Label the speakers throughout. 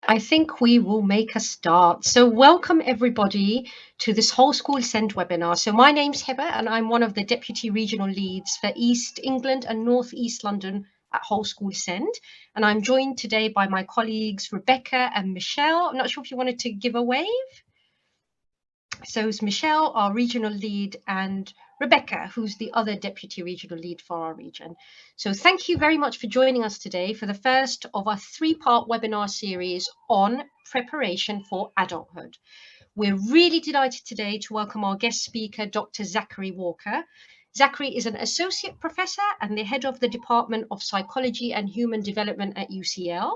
Speaker 1: I think we will make a start. So welcome everybody to this Whole School Send webinar. So my name's Heba and I'm one of the Deputy Regional Leads for East England and North East London at Whole School Send. And I'm joined today by my colleagues, Rebecca and Michelle. I'm not sure if you wanted to give a wave. So it's Michelle, our regional lead, and Rebecca, who's the other deputy regional lead for our region. So thank you very much for joining us today for the first of our three-part webinar series on preparation for adulthood. We're really delighted today to welcome our guest speaker, Dr. Zachary Walker. Zachary is an associate professor and the head of the Department of Psychology and Human Development at UCL,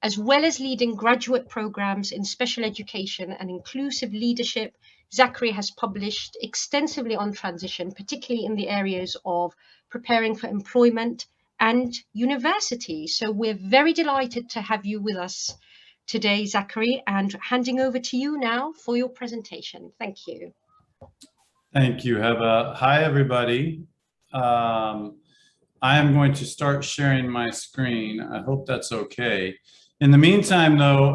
Speaker 1: as well as leading graduate programs in special education and inclusive leadership. Zachary has published extensively on transition, particularly in the areas of preparing for employment and university. So we're very delighted to have you with us today, Zachary, and handing over to you now for your presentation. Thank you.
Speaker 2: Thank you, Heba. Hi, everybody. I am going to start sharing my screen. I hope that's okay. In the meantime, though,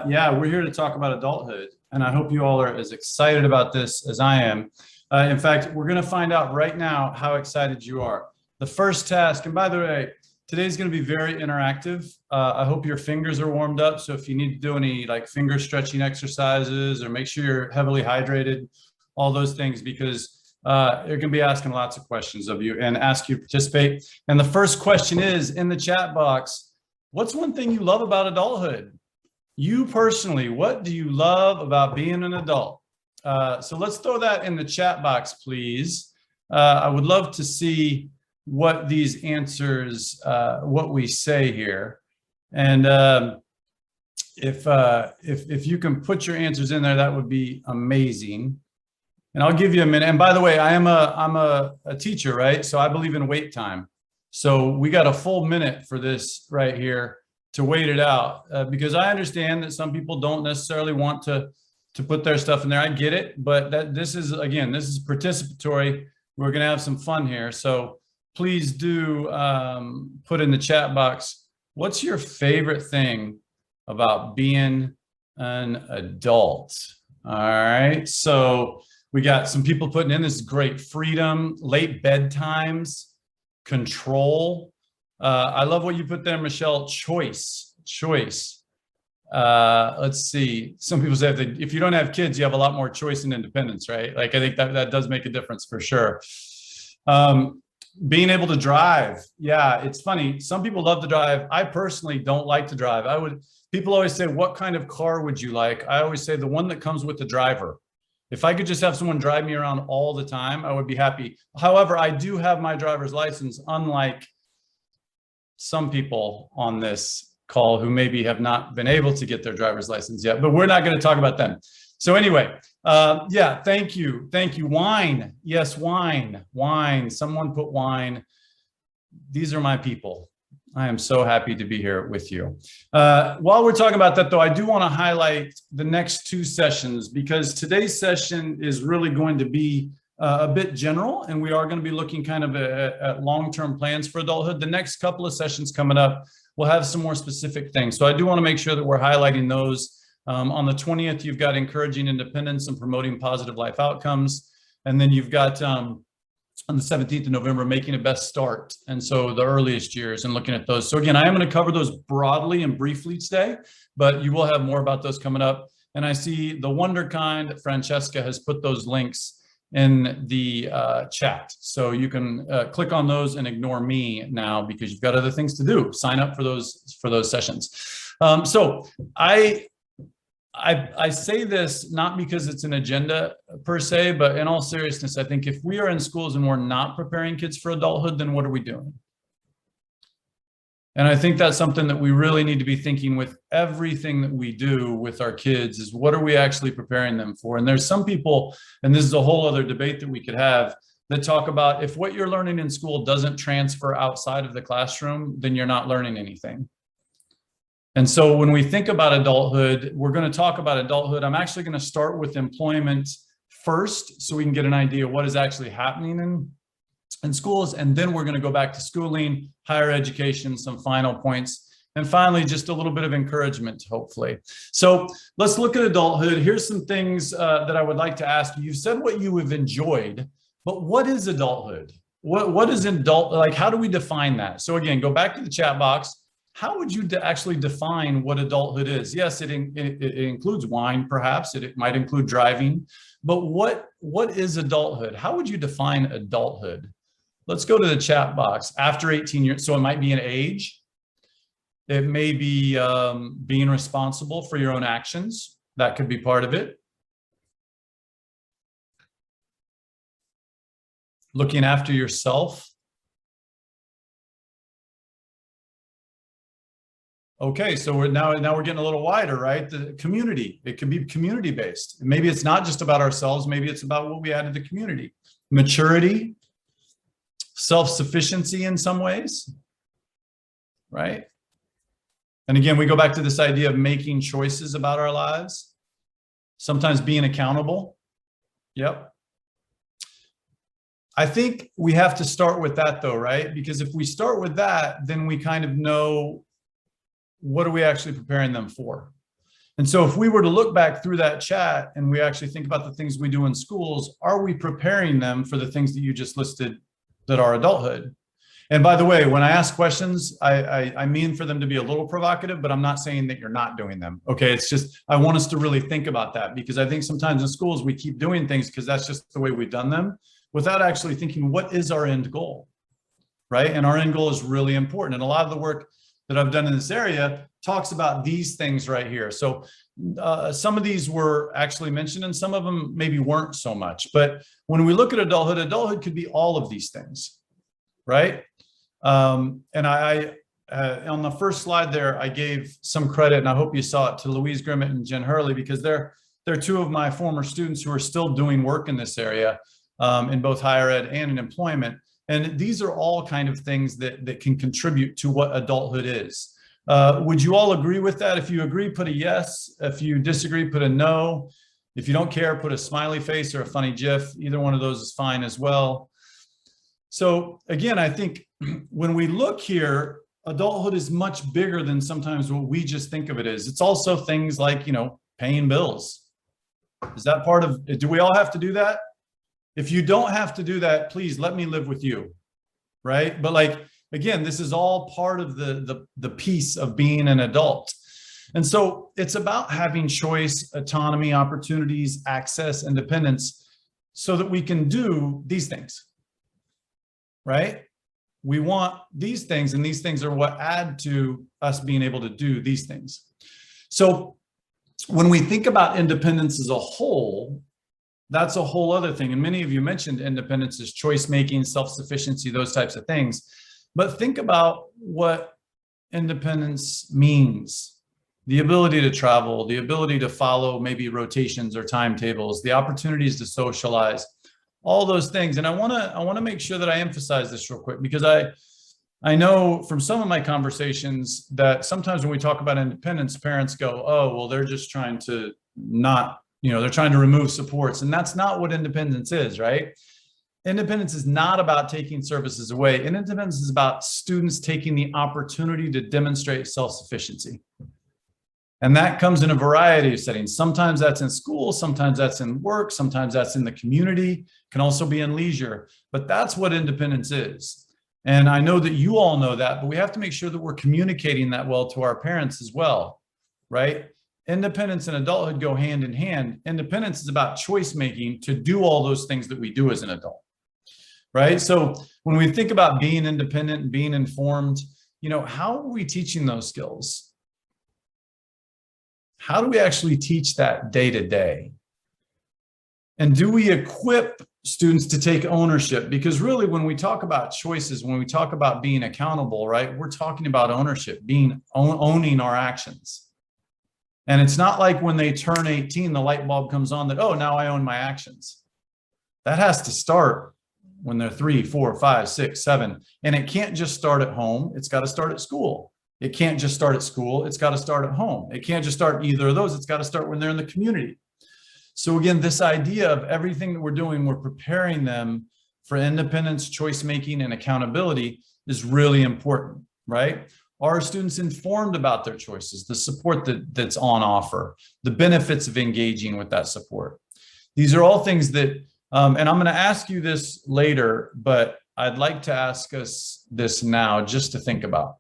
Speaker 2: yeah, we're here to talk about adulthood, and I hope you all are as excited about this as I am. In fact, we're going to find out right now how excited you are. The first task, and by the way, today's going to be very interactive. I hope your fingers are warmed up, so if you need to do any like finger stretching exercises or make sure you're heavily hydrated, all those things, because they're going to be asking lots of questions of you and ask you to participate. And the first question is in the chat box. What's one thing you love about adulthood? You personally, what do you love about being an adult? So let's throw that in the chat box, please. I would love to see what these answers, what we say here. And if you can put your answers in there, that would be amazing. And I'll give you a minute. And by the way, I'm a teacher, right? So I believe in wait time. So we got a full minute for this right here to wait it out, because I understand that some people don't necessarily want to put their stuff in there. I get it, but this is, again, this is participatory. We're going to have some fun here. So please do put in the chat box, what's your favorite thing about being an adult? All right. So we got some people putting in, this is great. Freedom, late bedtimes, control. I love what you put there, Michelle. Choice. Let's see. Some people say that if you don't have kids, you have a lot more choice and independence, right? Like I think that does make a difference for sure. Being able to drive. Yeah, it's funny. Some people love to drive. I personally don't like to drive. People always say, what kind of car would you like? I always say the one that comes with the driver. If I could just have someone drive me around all the time, I would be happy. However, I do have my driver's license, unlike some people on this call who maybe have not been able to get their driver's license yet, but we're not going to talk about them. So anyway, yeah, thank you. Wine. Yes, wine. Someone put wine. These are my people. I am so happy to be here with you. While we're talking about that, though, I do want to highlight the next two sessions, because today's session is really going to be a bit general, and we are going to be looking kind of at long-term plans for adulthood. The next couple of sessions coming up, we'll have some more specific things. So I do want to make sure that we're highlighting those. On the 20th, you've got encouraging independence and promoting positive life outcomes. And then you've got on the 17th of November, making a best start. And so the earliest years and looking at those. So again, I am going to cover those broadly and briefly today, but you will have more about those coming up. And I see the wonderkind Francesca has put those links in the chat. So you can click on those and ignore me now, because you've got other things to do. Sign up for those sessions. So I say this not because it's an agenda per se, but in all seriousness, I think if we are in schools and we're not preparing kids for adulthood, then what are we doing? And I think that's something that we really need to be thinking with everything that we do with our kids, is what are we actually preparing them for? And there's some people, and this is a whole other debate that we could have, that talk about if what you're learning in school doesn't transfer outside of the classroom, then you're not learning anything. And so when we think about adulthood, we're going to talk about adulthood. I'm actually going to start with employment first, so we can get an idea of what is actually happening in schools. And then we're going to go back to schooling, higher education, some final points. And finally, just a little bit of encouragement, hopefully. So let's look at adulthood. Here's some things that I would like to ask you. You've said what you have enjoyed, but what is adulthood? What is adult, like, how do we define that? So again, go back to the chat box. How would you actually define what adulthood is? Yes, it includes wine, perhaps. It might include driving, but what is adulthood? How would you define adulthood? Let's go to the chat box. After 18 years, so it might be an age. It may be being responsible for your own actions. That could be part of it. Looking after yourself. Okay, so we're now we're getting a little wider, right? The community, it can be community based. Maybe it's not just about ourselves, maybe it's about what we add to the community. Maturity, self-sufficiency in some ways, right? And again, we go back to this idea of making choices about our lives, sometimes being accountable. Yep. I think we have to start with that though, right? Because if we start with that, then we kind of know what are we actually preparing them for. And so if we were to look back through that chat and we actually think about the things we do in schools, are we preparing them for the things that you just listed that are adulthood? And by the way, when I ask questions, I mean for them to be a little provocative, but I'm not saying that you're not doing them. Okay, it's just, I want us to really think about that, because I think sometimes in schools we keep doing things because that's just the way we've done them without actually thinking, what is our end goal, right? And our end goal is really important. And a lot of the work that I've done in this area talks about these things right here. So some of these were actually mentioned and some of them maybe weren't so much. But when we look at adulthood, adulthood could be all of these things, right? And on the first slide there, I gave some credit, and I hope you saw it, to Louise Grimmett and Jen Hurley, because they're two of my former students who are still doing work in this area in both higher ed and in employment. And these are all kind of things that can contribute to what adulthood is. Would you all agree with that? If you agree, put a yes. If you disagree, put a no. If you don't care, put a smiley face or a funny GIF. Either one of those is fine as well. So again, I think when we look here, adulthood is much bigger than sometimes what we just think of it as. It's also things like, paying bills. Is that part of it? Do we all have to do that? If you don't have to do that, please let me live with you, right? But again, this is all part of the piece of being an adult. And so it's about having choice, autonomy, opportunities, access, independence, so that we can do these things, right? We want these things, and these things are what add to us being able to do these things. So when we think about independence as a whole, that's a whole other thing. And many of you mentioned independence as choice making, self-sufficiency, those types of things. But think about what independence means. The ability to travel, the ability to follow maybe rotations or timetables, the opportunities to socialize, all those things. And I want to make sure that I emphasize this real quick, because I know from some of my conversations that sometimes when we talk about independence, parents go, oh, well, they're just trying to not, they're trying to remove supports. And that's not what independence is, right? Independence is not about taking services away. Independence is about students taking the opportunity to demonstrate self-sufficiency. And that comes in a variety of settings. Sometimes that's in school, sometimes that's in work, sometimes that's in the community, can also be in leisure. But that's what independence is. And I know that you all know that, but we have to make sure that we're communicating that well to our parents as well, right? Independence and adulthood go hand in hand. Independence is about choice making to do all those things that we do as an adult, right? So when we think about being independent and being informed, how are we teaching those skills? How do we actually teach that day to day? And do we equip students to take ownership? Because really, when we talk about choices, when we talk about being accountable, right, we're talking about ownership, owning our actions. And it's not like when they turn 18, the light bulb comes on that, oh, now I own my actions. That has to start when they're 3, 4, 5, 6, 7. And it can't just start at home. It's got to start at school. It can't just start at school. It's got to start at home. It can't just start either of those. It's got to start when they're in the community. So again, this idea of everything that we're doing, we're preparing them for independence, choice making, and accountability is really important, right? Are students informed about their choices, the support that's on offer, the benefits of engaging with that support? These are all things that, and I'm going to ask you this later, but I'd like to ask us this now just to think about.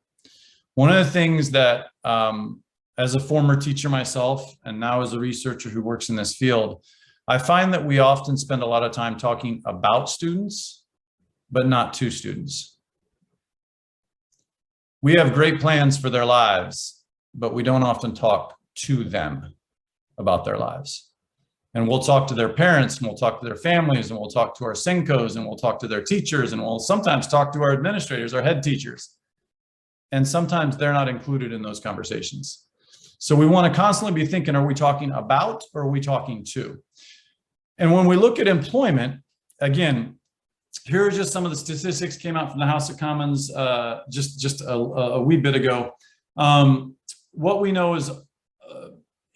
Speaker 2: One of the things that, as a former teacher myself, and now as a researcher who works in this field, I find that we often spend a lot of time talking about students, but not to students. We have great plans for their lives, but we don't often talk to them about their lives. And we'll talk to their parents, and we'll talk to their families, and we'll talk to our Senkos, and we'll talk to their teachers, and we'll sometimes talk to our administrators, our head teachers. And sometimes they're not included in those conversations. So we want to constantly be thinking, are we talking about or are we talking to? And when we look at employment, again, here are just some of the statistics came out from the House of Commons just a wee bit ago. What we know is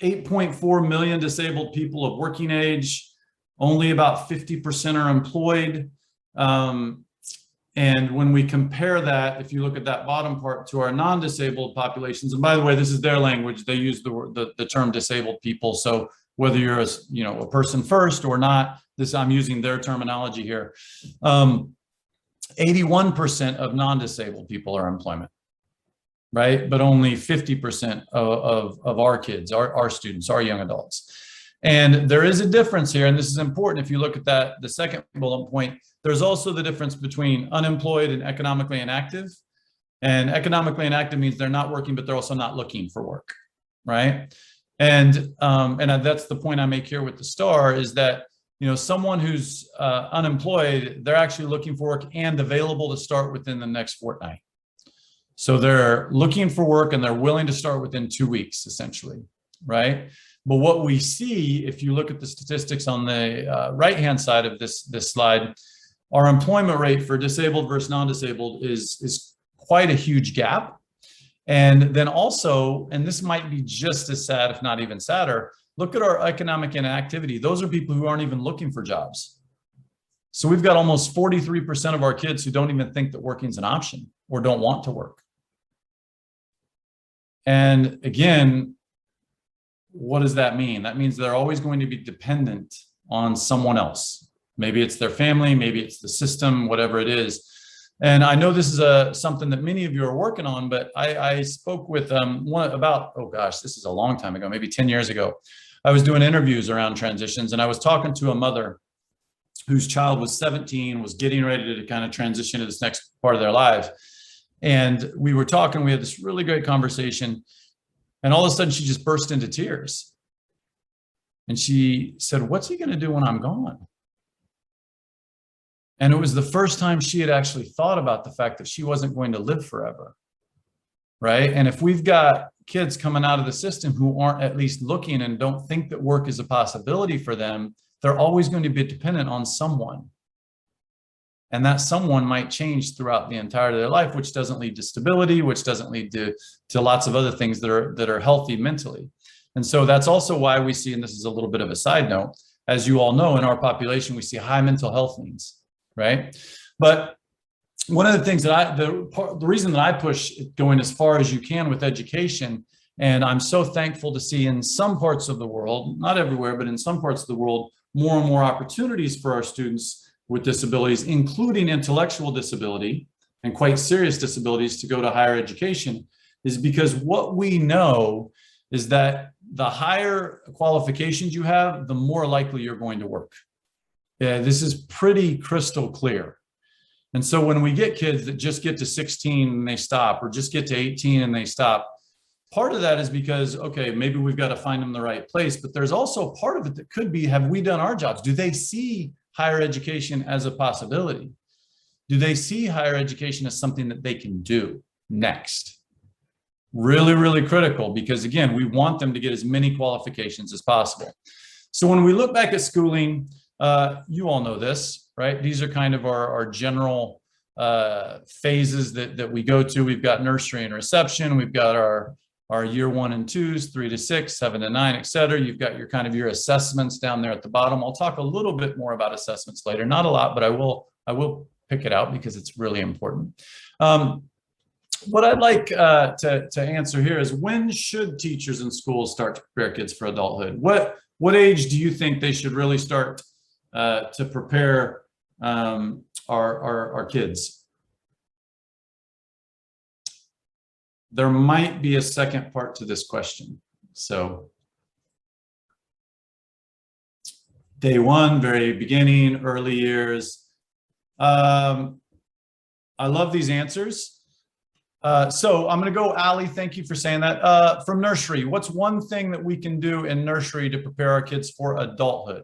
Speaker 2: 8.4 million disabled people of working age, only about 50% are employed. And when we compare that, if you look at that bottom part to our non-disabled populations, and by the way, this is their language, they use the term disabled people. So whether you're a person first or not, I'm using their terminology here. 81% of non-disabled people are in employment, right? But only 50% of our kids, our students, our young adults. And there is a difference here, and this is important. If you look at that, the second bullet point, there's also the difference between unemployed and economically inactive. And economically inactive means they're not working, but they're also not looking for work, right? And that's the point I make here with the star, is that someone who's unemployed, they're actually looking for work and available to start within the next fortnight. So they're looking for work and they're willing to start within 2 weeks, essentially, right? But what we see, if you look at the statistics on the right-hand side of this slide, our employment rate for disabled versus non-disabled is quite a huge gap. And then also, and this might be just as sad, if not even sadder, look at our economic inactivity. Those are people who aren't even looking for jobs. So we've got almost 43% of our kids who don't even think that working is an option or don't want to work. And again, what does that mean? That means they're always going to be dependent on someone else. Maybe it's their family, maybe it's the system, whatever it is. And I know this is something that many of you are working on, but I spoke with one about, oh gosh, this is a long time ago, maybe 10 years ago. I was doing interviews around transitions, and I was talking to a mother whose child was 17, was getting ready to kind of transition to this next part of their life. And we were talking, we had this really great conversation, and all of a sudden she just burst into tears. And she said, "What's he going to do when I'm gone?" And it was the first time she had actually thought about the fact that she wasn't going to live forever, right? And if we've got kids coming out of the system who aren't at least looking and don't think that work is a possibility for them, they're always going to be dependent on someone. And that someone might change throughout the entirety of their life, which doesn't lead to stability, which doesn't lead to lots of other things that are healthy mentally. And so that's also why we see, and this is a little bit of a side note, as you all know, in our population, we see high mental health needs. Right. But one of the things that the reason that I push going as far as you can with education, and I'm so thankful to see in some parts of the world, not everywhere, but in some parts of the world, more and more opportunities for our students with disabilities, including intellectual disability and quite serious disabilities, to go to higher education, is because what we know is that the higher qualifications you have, the more likely you're going to work. Yeah, this is pretty crystal clear. And so when we get kids that just get to 16 and they stop, or just get to 18 and they stop, part of that is because, okay, maybe we've got to find them the right place, but there's also part of it that could be, have we done our jobs? Do they see higher education as a possibility? Do they see higher education as something that they can do next? Really, really critical, because again, we want them to get as many qualifications as possible. So when we look back at schooling, you all know this, right? These are kind of our general phases that we go to. We've got nursery and reception. We've got our year 1 and 2s, 3 to 6, 7 to 9, et cetera. You've got your kind of your assessments down there at the bottom. I'll talk a little bit more about assessments later, not a lot, but I will pick it out because it's really important. what I'd like to answer here is, when should teachers and schools start to prepare kids for adulthood? What age do you think they should really start to prepare our kids? There might be a second part to this question. So day one, very beginning, early years. I love these answers. So I'm going to go, Allie, thank you for saying that. From nursery, what's one thing that we can do in nursery to prepare our kids for adulthood?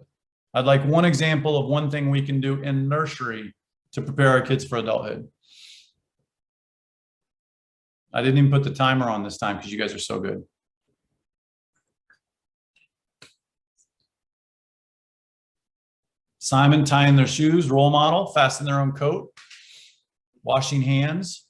Speaker 2: I'd like one example of one thing we can do in nursery to prepare our kids for adulthood. I didn't even put the timer on this time because you guys are so good. Simon tying their shoes, role model, fasten their own coat, washing hands.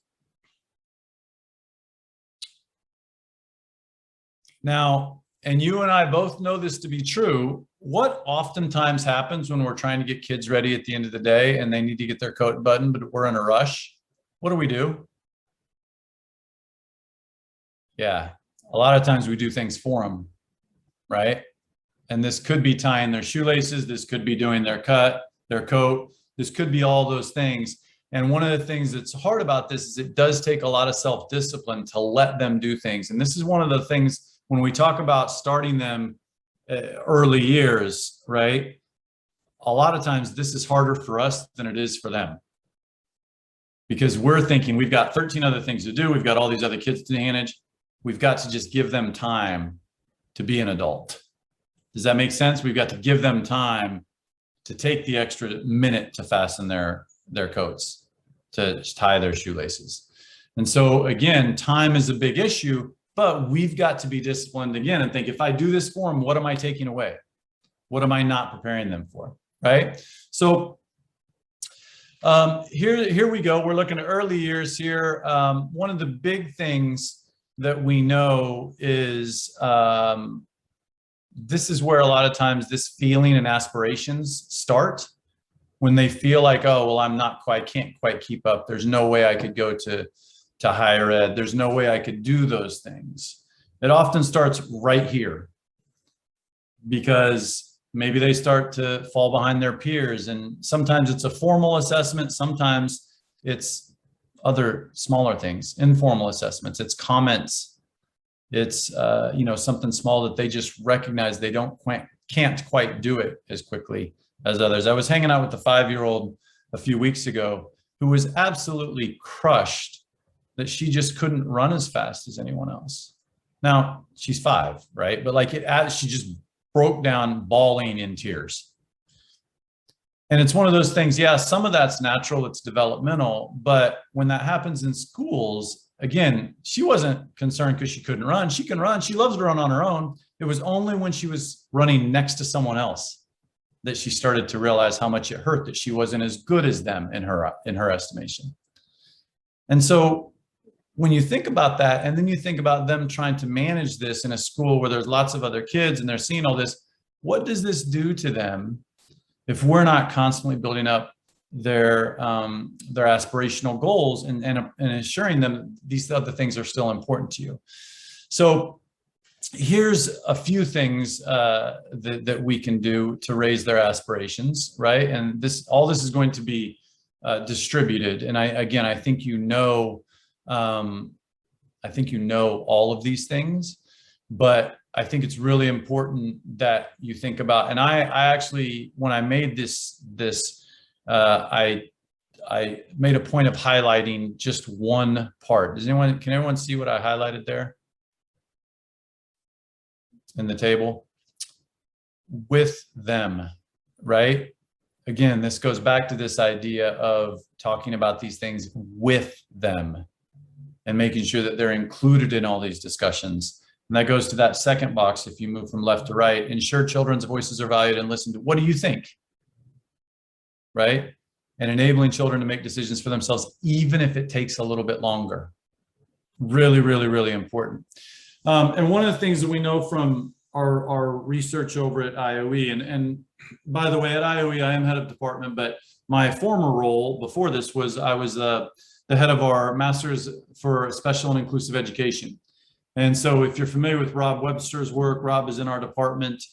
Speaker 2: Now, and you and I both know this to be true, what oftentimes happens when we're trying to get kids ready at the end of the day and they need to get their coat buttoned, but we're in a rush? What do? Yeah, a lot of times we do things for them, right? And this could be tying their shoelaces, this could be doing their coat, this could be all those things. And one of the things that's hard about this is it does take a lot of self-discipline to let them do things. And this is one of the things when we talk about starting them early years, right? A lot of times this is harder for us than it is for them. Because we're thinking we've got 13 other things to do. We've got all these other kids to manage. We've got to just give them time to be an adult. Does that make sense? We've got to give them time to take the extra minute to fasten their coats, to tie their shoelaces. And so again, time is a big issue, but we've got to be disciplined again and think, if I do this for them, what am I taking away? What am I not preparing them for, right? So here we go. We're looking at early years here. One of the big things that we know is this is where a lot of times this feeling and aspirations start, when they feel like, oh, well, can't quite keep up. There's no way I could go to higher ed. There's no way I could do those things. It often starts right here, because maybe they start to fall behind their peers. And sometimes it's a formal assessment. Sometimes it's other smaller things, informal assessments. It's comments. It's something small that they just recognize they can't quite do it as quickly as others. I was hanging out with a 5-year-old a few weeks ago who was absolutely crushed that she just couldn't run as fast as anyone else. Now, she's 5, right? But she just broke down bawling in tears. And it's one of those things, yeah, some of that's natural, it's developmental, but when that happens in schools, again, she wasn't concerned because she couldn't run. She can run, she loves to run on her own. It was only when she was running next to someone else that she started to realize how much it hurt that she wasn't as good as them in her estimation. And so when you think about that, and then you think about them trying to manage this in a school where there's lots of other kids and they're seeing all this, what does this do to them if we're not constantly building up their aspirational goals and assuring them these other things are still important to you? So here's a few things that we can do to raise their aspirations, right? And all this is going to be distributed. And I think you know all of these things, but I think it's really important that you think about, and I actually, when I made this, I made a point of highlighting just one part. Can everyone see what I highlighted there in the table? With them, right? Again, this goes back to this idea of talking about these things with them and making sure that they're included in all these discussions. And that goes to that second box. If you move from left to right, ensure children's voices are valued and listened to. What do you think? Right? And enabling children to make decisions for themselves, even if it takes a little bit longer. Really, really, really important. And one of the things that we know from our research over at IOE, and by the way, at IOE, I am head of department, but my former role before this was I was the head of our Masters for Special and Inclusive Education. And so if you're familiar with Rob Webster's work, Rob is in our department.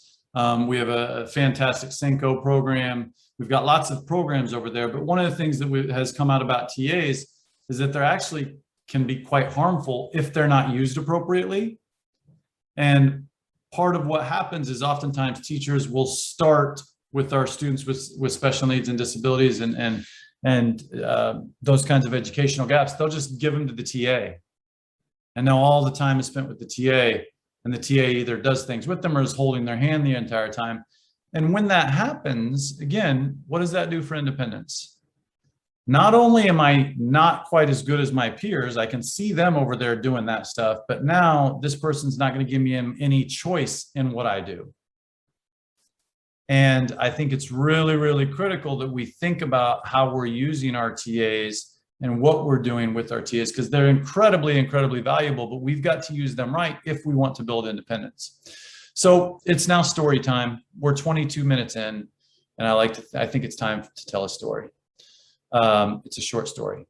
Speaker 2: We have a fantastic Senko program. We've got lots of programs over there, but one of the things that has come out about TAs is that they're actually can be quite harmful if they're not used appropriately. And part of what happens is oftentimes teachers will start with our students with special needs and disabilities and those kinds of educational gaps. They'll just give them to the TA. And now all the time is spent with the TA, and the TA either does things with them or is holding their hand the entire time. And when that happens, again, what does that do for independence? Not only am I not quite as good as my peers, I can see them over there doing that stuff, but now this person's not going to give me any choice in what I do. And I think it's really, really critical that we think about how we're using our TAs and what we're doing with our TAs, because they're incredibly, incredibly valuable, but we've got to use them right if we want to build independence. So it's now story time. We're 22 minutes in, and I think it's time to tell a story. It's a short story.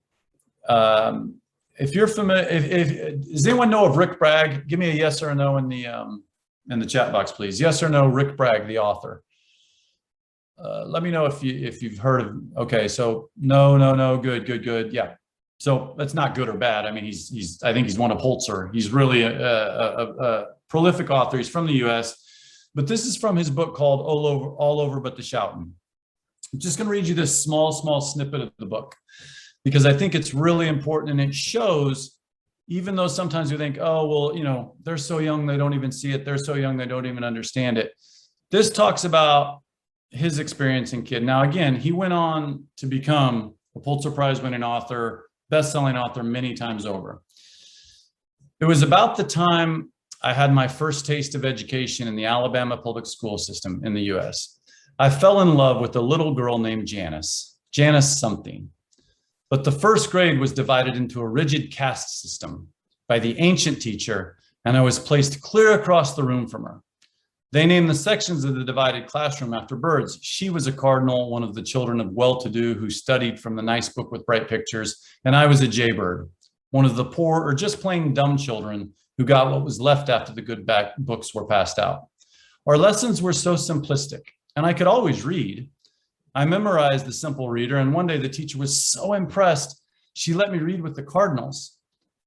Speaker 2: If you're familiar, does anyone know of Rick Bragg? Give me a yes or a no in the chat box, please. Yes or no, Rick Bragg, the author. Let me know if you've heard of. Okay, so no, good. Yeah. So that's not good or bad. I mean, I think he's won a Pulitzer. He's really a prolific author. He's from the U.S., but this is from his book called All Over But the Shoutin'. I'm just going to read you this small snippet of the book because I think it's really important, and it shows, even though sometimes we think, oh, well, you know, they're so young, they don't even see it. They're so young, they don't even understand it. This talks about his experience in kid. Now, again, he went on to become a Pulitzer Prize winning author, best-selling author many times over. It was about the time I had my first taste of education in the Alabama public school system in the US. I fell in love with a little girl named Janice something. But the first grade was divided into a rigid caste system by the ancient teacher, and I was placed clear across the room from her. They named the sections of the divided classroom after birds. She was a cardinal, one of the children of well-to-do who studied from the nice book with bright pictures, and I was a jaybird, one of the poor or just plain dumb children who got what was left after the good books were passed out. Our lessons were so simplistic, and I could always read. I memorized the simple reader, and one day the teacher was so impressed, she let me read with the cardinals.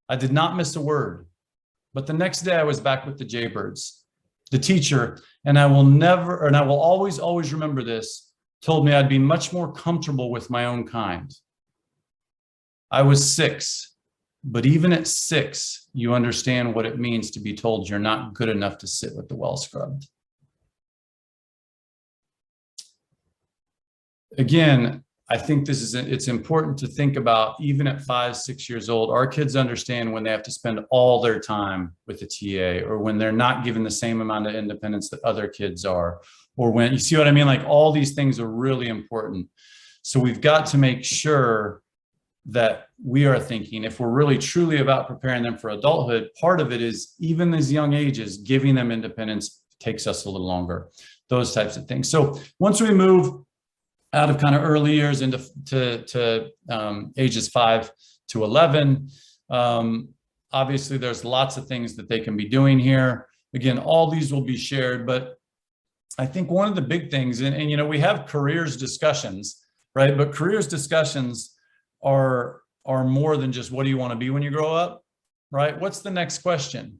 Speaker 2: I did not miss a word, but the next day I was back with the jaybirds. The teacher, and I will always remember this, told me I'd be much more comfortable with my own kind. I was 6, but even at 6, you understand what it means to be told you're not good enough to sit with the well-scrubbed. Again, I think it's important to think about, even at 5, 6 years old, our kids understand when they have to spend all their time with a TA, or when they're not given the same amount of independence that other kids are, or when, you see what I mean? Like, all these things are really important. So we've got to make sure that we are thinking, if we're really truly about preparing them for adulthood, part of it is, even these young ages, giving them independence takes us a little longer, those types of things. So once we move out of kind of early years into ages 5 to 11. Obviously, there's lots of things that they can be doing here. Again, all these will be shared, but I think one of the big things, and you know, we have careers discussions, right? But careers discussions are more than just what do you want to be when you grow up, right? What's the next question?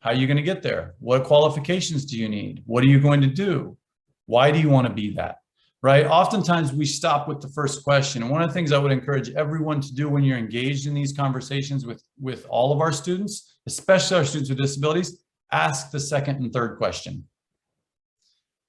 Speaker 2: How are you going to get there? What qualifications do you need? What are you going to do? Why do you want to be that? Right? Oftentimes we stop with the first question. And one of the things I would encourage everyone to do when you're engaged in these conversations with all of our students, especially our students with disabilities, ask the second and third question.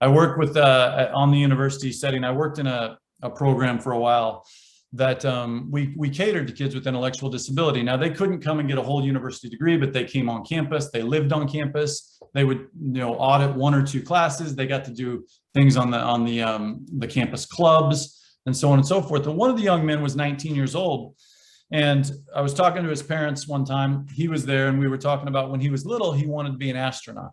Speaker 2: I work with, on the university setting, I worked in a program for a while that we catered to kids with intellectual disability. Now, they couldn't come and get a whole university degree, but they came on campus, they lived on campus, they would, you know, audit 1 or 2 classes, they got to do things on the campus clubs and so on and so forth. And one of the young men was 19 years old. And I was talking to his parents one time, he was there, and we were talking about when he was little, he wanted to be an astronaut.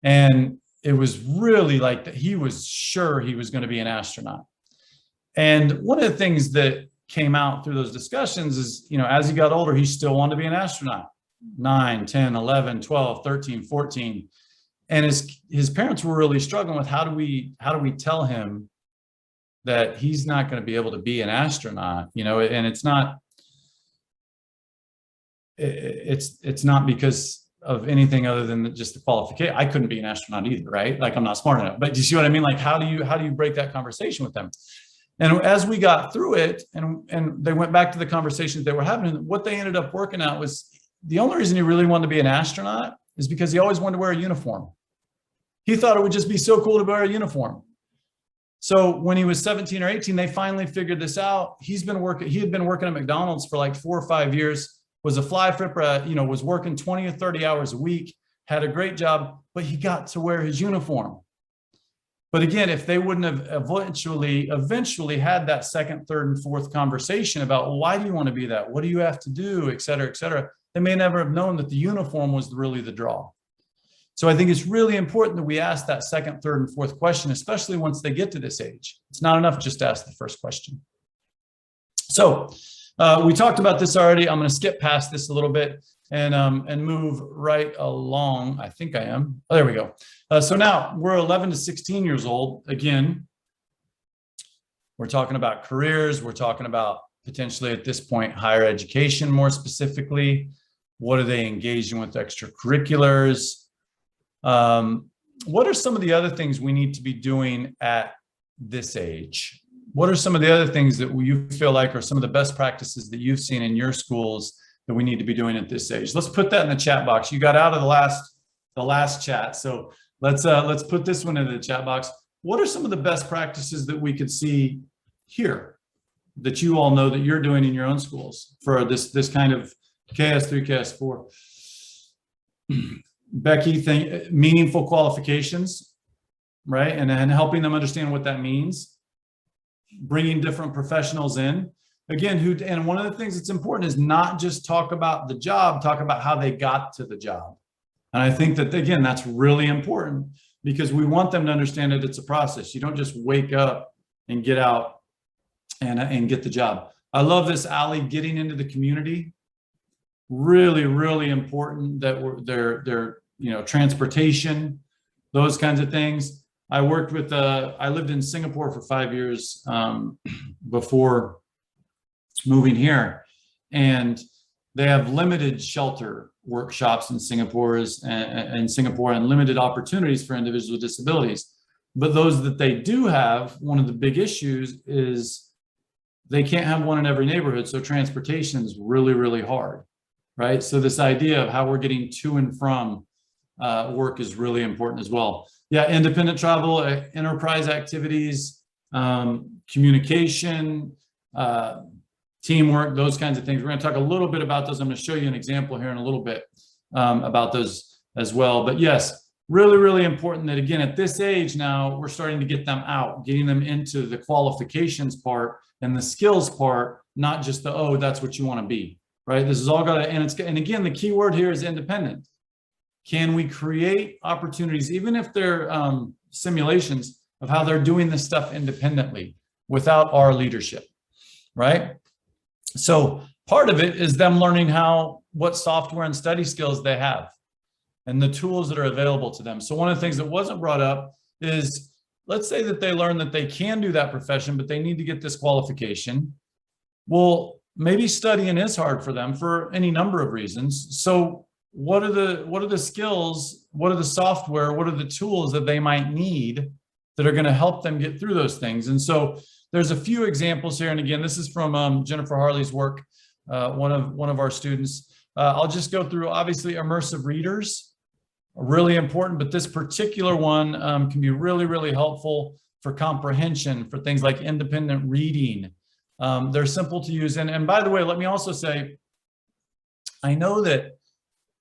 Speaker 2: And it was really like that, he was sure he was going to be an astronaut. And one of the things that came out through those discussions is, you know, as he got older, he still wanted to be an astronaut. 9, 10, 11, 12, 13, 14. And his parents were really struggling with how do we tell him that he's not going to be able to be an astronaut, you know, and it's not because of anything other than just the qualification. I couldn't be an astronaut either, right? Like, I'm not smart enough. But do you see what I mean? Like, how do you break that conversation with them? And as we got through it, and they went back to the conversations they were having, what they ended up working out was the only reason he really wanted to be an astronaut is because he always wanted to wear a uniform. He thought it would just be so cool to wear a uniform. So when he was 17 or 18, they finally figured this out. He had been working at McDonald's for like 4 or 5 years, was a fly flipper, you know, was working 20 or 30 hours a week, had a great job, but he got to wear his uniform. But again, if they wouldn't have eventually had that second, third, and fourth conversation about, well, why do you want to be that? What do you have to do, et cetera, they may never have known that the uniform was really the draw. So I think it's really important that we ask that second, third, and fourth question, especially once they get to this age. It's not enough just to ask the first question. So we talked about this already. I'm going to skip past this a little bit and move right along. I think I am. Oh, there we go. So now we're 11 to 16 years old. Again, we're talking about careers. We're talking about potentially at this point, higher education more specifically. What are they engaged in with extracurriculars? What are some of the other things we need to be doing at this age? What are some of the other things that you feel like are some of the best practices that you've seen in your schools that we need to be doing at this age? Let's put that in the chat box. You got out of the last chat. So let's put this one into the chat box. What are some of the best practices that we could see here that you all know that you're doing in your own schools for this kind of KS3, KS4? Becky, meaningful qualifications, right? And helping them understand what that means. Bringing different professionals in. Again, and one of the things that's important is not just talk about the job, talk about how they got to the job. And I think that, again, that's really important because we want them to understand that it's a process. You don't just wake up and get out and get the job. I love this, Ali, getting into the community. Really, really important that they're you know, transportation, those kinds of things. I worked with, I lived in Singapore for 5 years before moving here. And they have limited shelter workshops in Singapore and limited opportunities for individuals with disabilities. But those that they do have, one of the big issues is they can't have one in every neighborhood. So transportation is really, really hard, right? So this idea of how we're getting to and from work is really important as well. Yeah, independent travel, enterprise activities, communication, teamwork, those kinds of things. We're going to talk a little bit about those. I'm going to show you an example here in a little bit about those as well. But yes, really, really important that, again, at this age now, we're starting to get them out, getting them into the qualifications part and the skills part, not just the, oh, that's what you want to be, right? This is all got to, and again, the key word here is independent. Can we create opportunities, even if they're simulations of how they're doing this stuff independently without our leadership, right? So part of it is them learning what software and study skills they have and the tools that are available to them. So one of the things that wasn't brought up is, let's say that they learn that they can do that profession, but they need to get this qualification. Well, maybe studying is hard for them for any number of reasons. So what are the skills, what are the software, what are the tools that they might need that are going to help them get through those things? And so there's a few examples here. And again, this is from Jennifer Harley's work, one of our students. I'll just go through, obviously, immersive readers are really important, but this particular one can be really, really helpful for comprehension, for things like independent reading. They're simple to use. And by the way, let me also say, I know that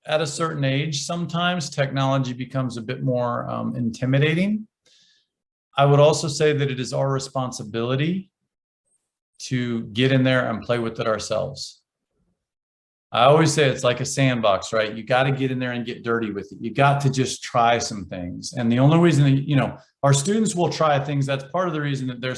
Speaker 2: at a certain age, sometimes technology becomes a bit more intimidating. I would also say that it is our responsibility to get in there and play with it ourselves. I always say it's like a sandbox, right? You got to get in there and get dirty with it. You got to just try some things. And the only reason that, you know, our students will try things, that's part of the reason that they're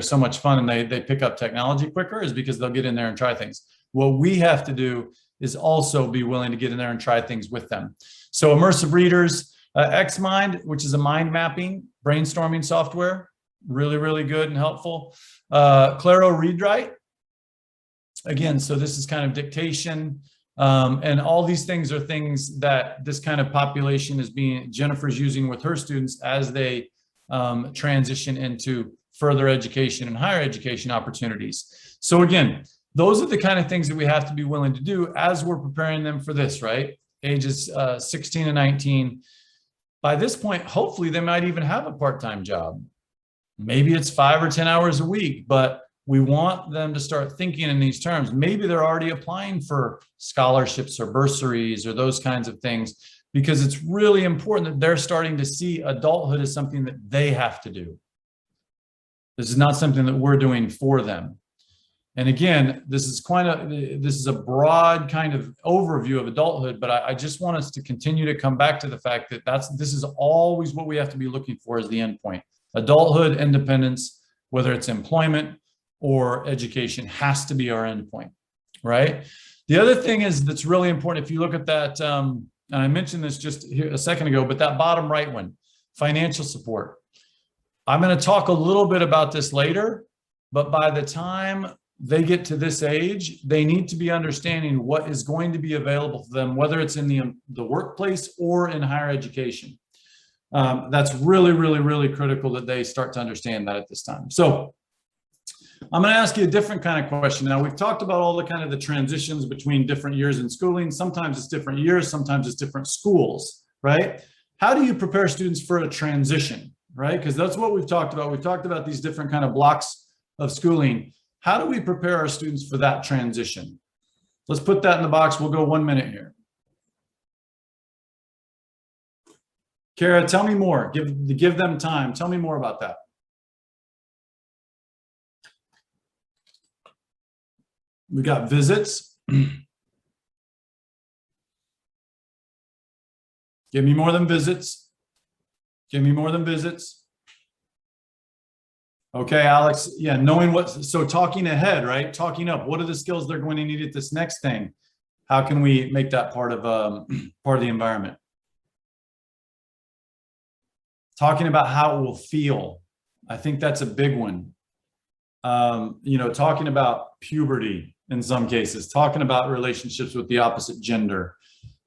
Speaker 2: so much fun and they pick up technology quicker, is because they'll get in there and try things. What we have to do is also be willing to get in there and try things with them. So immersive readers, XMind, which is a mind mapping brainstorming software, really, really good and helpful. Claro ReadWrite. Again, so this is kind of dictation, and all these things are things that this kind of population is Jennifer's using with her students as they transition into further education and higher education opportunities. So again, those are the kind of things that we have to be willing to do as we're preparing them for this, right? Ages 16 and 19. By this point, hopefully they might even have a part-time job. Maybe it's 5 or 10 hours a week, but we want them to start thinking in these terms. Maybe they're already applying for scholarships or bursaries or those kinds of things, because it's really important that they're starting to see adulthood as something that they have to do. This is not something that we're doing for them. And again, this is a broad kind of overview of adulthood, but I just want us to continue to come back to the fact that this is always what we have to be looking for as the end point. Adulthood, independence, whether it's employment or education, has to be our endpoint, right? The other thing that's really important, if you look at that, and I mentioned this just a second ago, but that bottom right one, financial support. I'm going to talk a little bit about this later, but by the time they get to this age, they need to be understanding what is going to be available to them, whether it's in the workplace or in higher education. That's really, really, really critical that they start to understand that at this time. So I'm going to ask you a different kind of question. Now, we've talked about all the kind of the transitions between different years in schooling. Sometimes it's different years, sometimes it's different schools, right? How do you prepare students for a transition, right? Because that's what we've talked about. We've talked about these different kind of blocks of schooling. How do we prepare our students for that transition? Let's put that in the box. We'll go 1 minute here. Kara, tell me more. Give them time. Tell me more about that. We got visits. Give me more than visits. Give me more than visits. Okay, Alex. Yeah, knowing so talking ahead, right? Talking up. What are the skills they're going to need at this next thing? How can we make that part of the environment? Talking about how it will feel. I think that's a big one. You know, talking about puberty in some cases, talking about relationships with the opposite gender,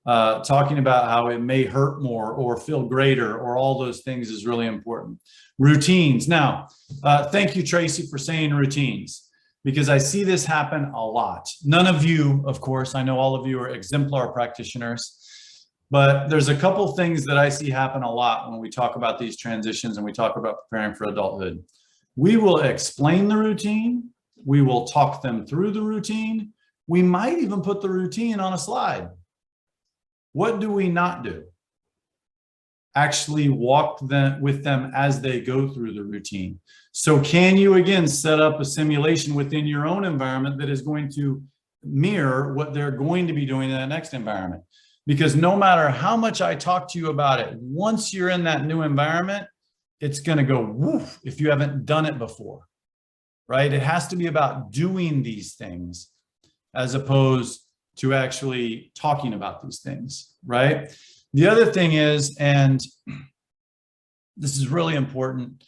Speaker 2: talking about how it may hurt more or feel greater, or all those things is really important. Routines. Now, thank you, Tracy, for saying routines, because I see this happen a lot. None of you, of course, I know all of you are exemplar practitioners, but there's a couple things that I see happen a lot when we talk about these transitions and we talk about preparing for adulthood. We will explain the routine. We will talk them through the routine. We might even put the routine on a slide. What do we not do? Actually walk with them as they go through the routine. So can you, again, set up a simulation within your own environment that is going to mirror what they're going to be doing in that next environment? Because no matter how much I talk to you about it, once you're in that new environment, it's going to go woof if you haven't done it before, right? It has to be about doing these things as opposed to actually talking about these things, right? The other thing is, and this is really important,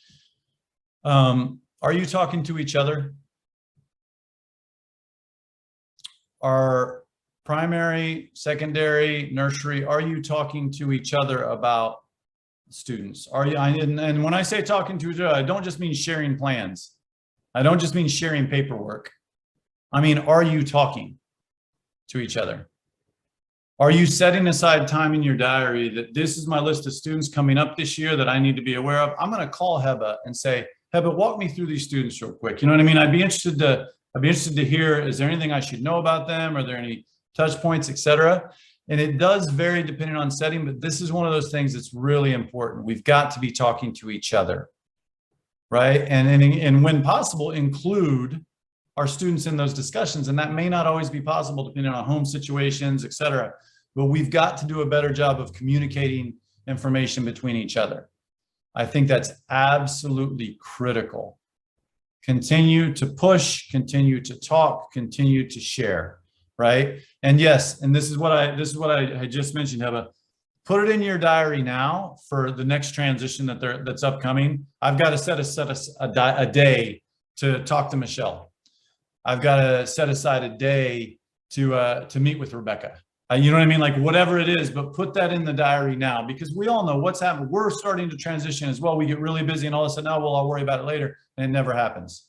Speaker 2: are you talking to each other? Are primary, secondary, nursery, are you talking to each other about students? Are you, and when I say talking to each other, I don't just mean sharing plans. I don't just mean sharing paperwork. I mean, are you talking to each other? Are you setting aside time in your diary that this is my list of students coming up this year that I need to be aware of? I'm going to call Heba and say, Heba, walk me through these students real quick. You know what I mean? I'd be interested to hear, is there anything I should know about them? Are there any touch points, etc.? And it does vary depending on setting, but this is one of those things that's really important. We've got to be talking to each other, right? And when possible, include our students in those discussions. And that may not always be possible depending on home situations, et cetera. But we've got to do a better job of communicating information between each other. I think that's absolutely critical. Continue to push, continue to talk, continue to share, right? And yes, and this is what I just mentioned, Heba. Put it in your diary now for the next transition that's upcoming. I've got to set a day to talk to Michelle. I've got to set aside a day to meet with Rebecca. You know what I mean? Like whatever it is, but put that in the diary now, because we all know what's happening. We're starting to transition as well. We get really busy and all of a sudden, oh, well, I'll worry about it later. And it never happens.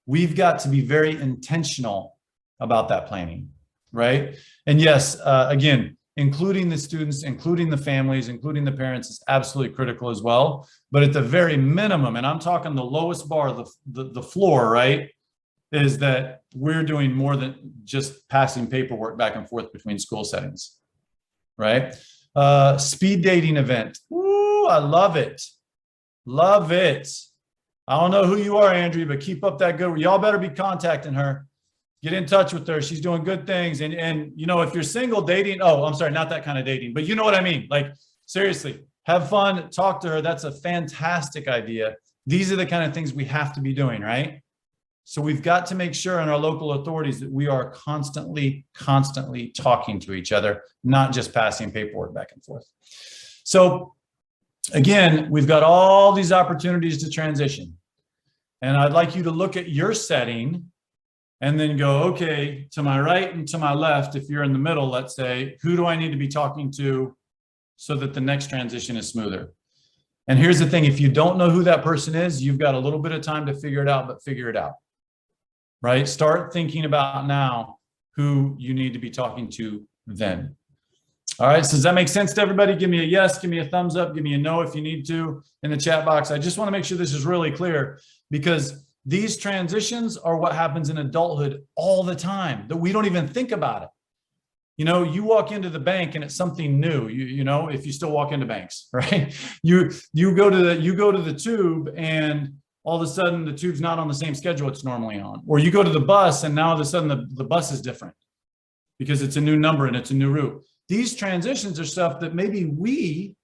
Speaker 2: We've got to be very intentional about that planning, right? And yes, again, including the students, including the families, including the parents is absolutely critical as well. But at the very minimum, and I'm talking the lowest bar, the floor, right? Is that we're doing more than just passing paperwork back and forth between school settings, right? Speed dating event. Ooh, I love it. Love it. I don't know who you are, Andrea, but keep up that good. Y'all better be contacting her. Get in touch with her. She's doing good things. And you know, if you're single dating, oh, I'm sorry, not that kind of dating, but you know what I mean? Like, seriously, have fun, talk to her. That's a fantastic idea. These are the kind of things we have to be doing, right? So we've got to make sure in our local authorities that we are constantly talking to each other, not just passing paperwork back and forth. So again, we've got all these opportunities to transition. And I'd like you to look at your setting and then go, okay, to my right and to my left, if you're in the middle, let's say, who do I need to be talking to so that the next transition is smoother? And here's the thing, if you don't know who that person is, you've got a little bit of time to figure it out, but figure it out. Right? Start thinking about now who you need to be talking to then. All right. So does that make sense to everybody? Give me a yes, give me a thumbs up, give me a no if you need to in the chat box. I just want to make sure this is really clear, because these transitions are what happens in adulthood all the time that we don't even think about it. You know, you walk into the bank and it's something new, you know, if you still walk into banks, right? You go to the tube and all of a sudden the tube's not on the same schedule it's normally on. Or you go to the bus and now all of a sudden the bus is different because it's a new number and it's a new route. These transitions are stuff that maybe we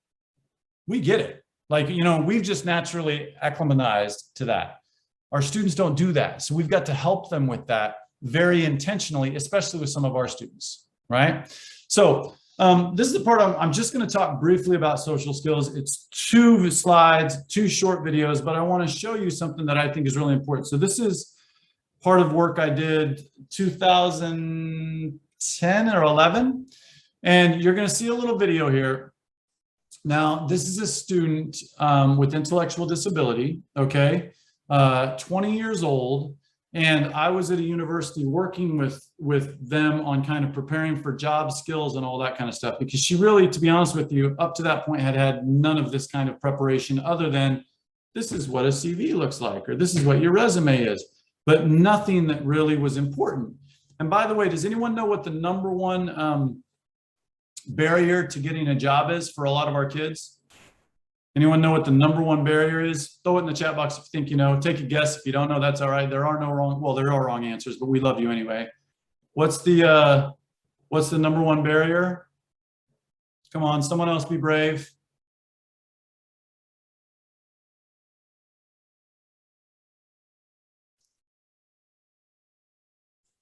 Speaker 2: get it. Like, you know, we've just naturally acclimatized to that. Our students don't do that. So we've got to help them with that very intentionally, especially with some of our students, right? So this is the part I'm just going to talk briefly about social skills. It's 2 slides, 2 short videos, but I want to show you something that I think is really important. So this is part of work I did 2010 or 11, and you're going to see a little video here. Now, this is a student with intellectual disability, okay, 20 years old. And I was at a university working with them on kind of preparing for job skills and all that kind of stuff, because she really, to be honest with you, up to that point had none of this kind of preparation other than this is what a CV looks like, or this is what your resume is, but nothing that really was important. And by the way, does anyone know what the #1 barrier to getting a job is for a lot of our kids? Anyone know what the #1 barrier is? Throw it in the chat box if you think you know. Take a guess. If you don't know, that's all right. There are no wrong, well, there are wrong answers, but we love you anyway. What's the #1 barrier? Come on, someone else be brave.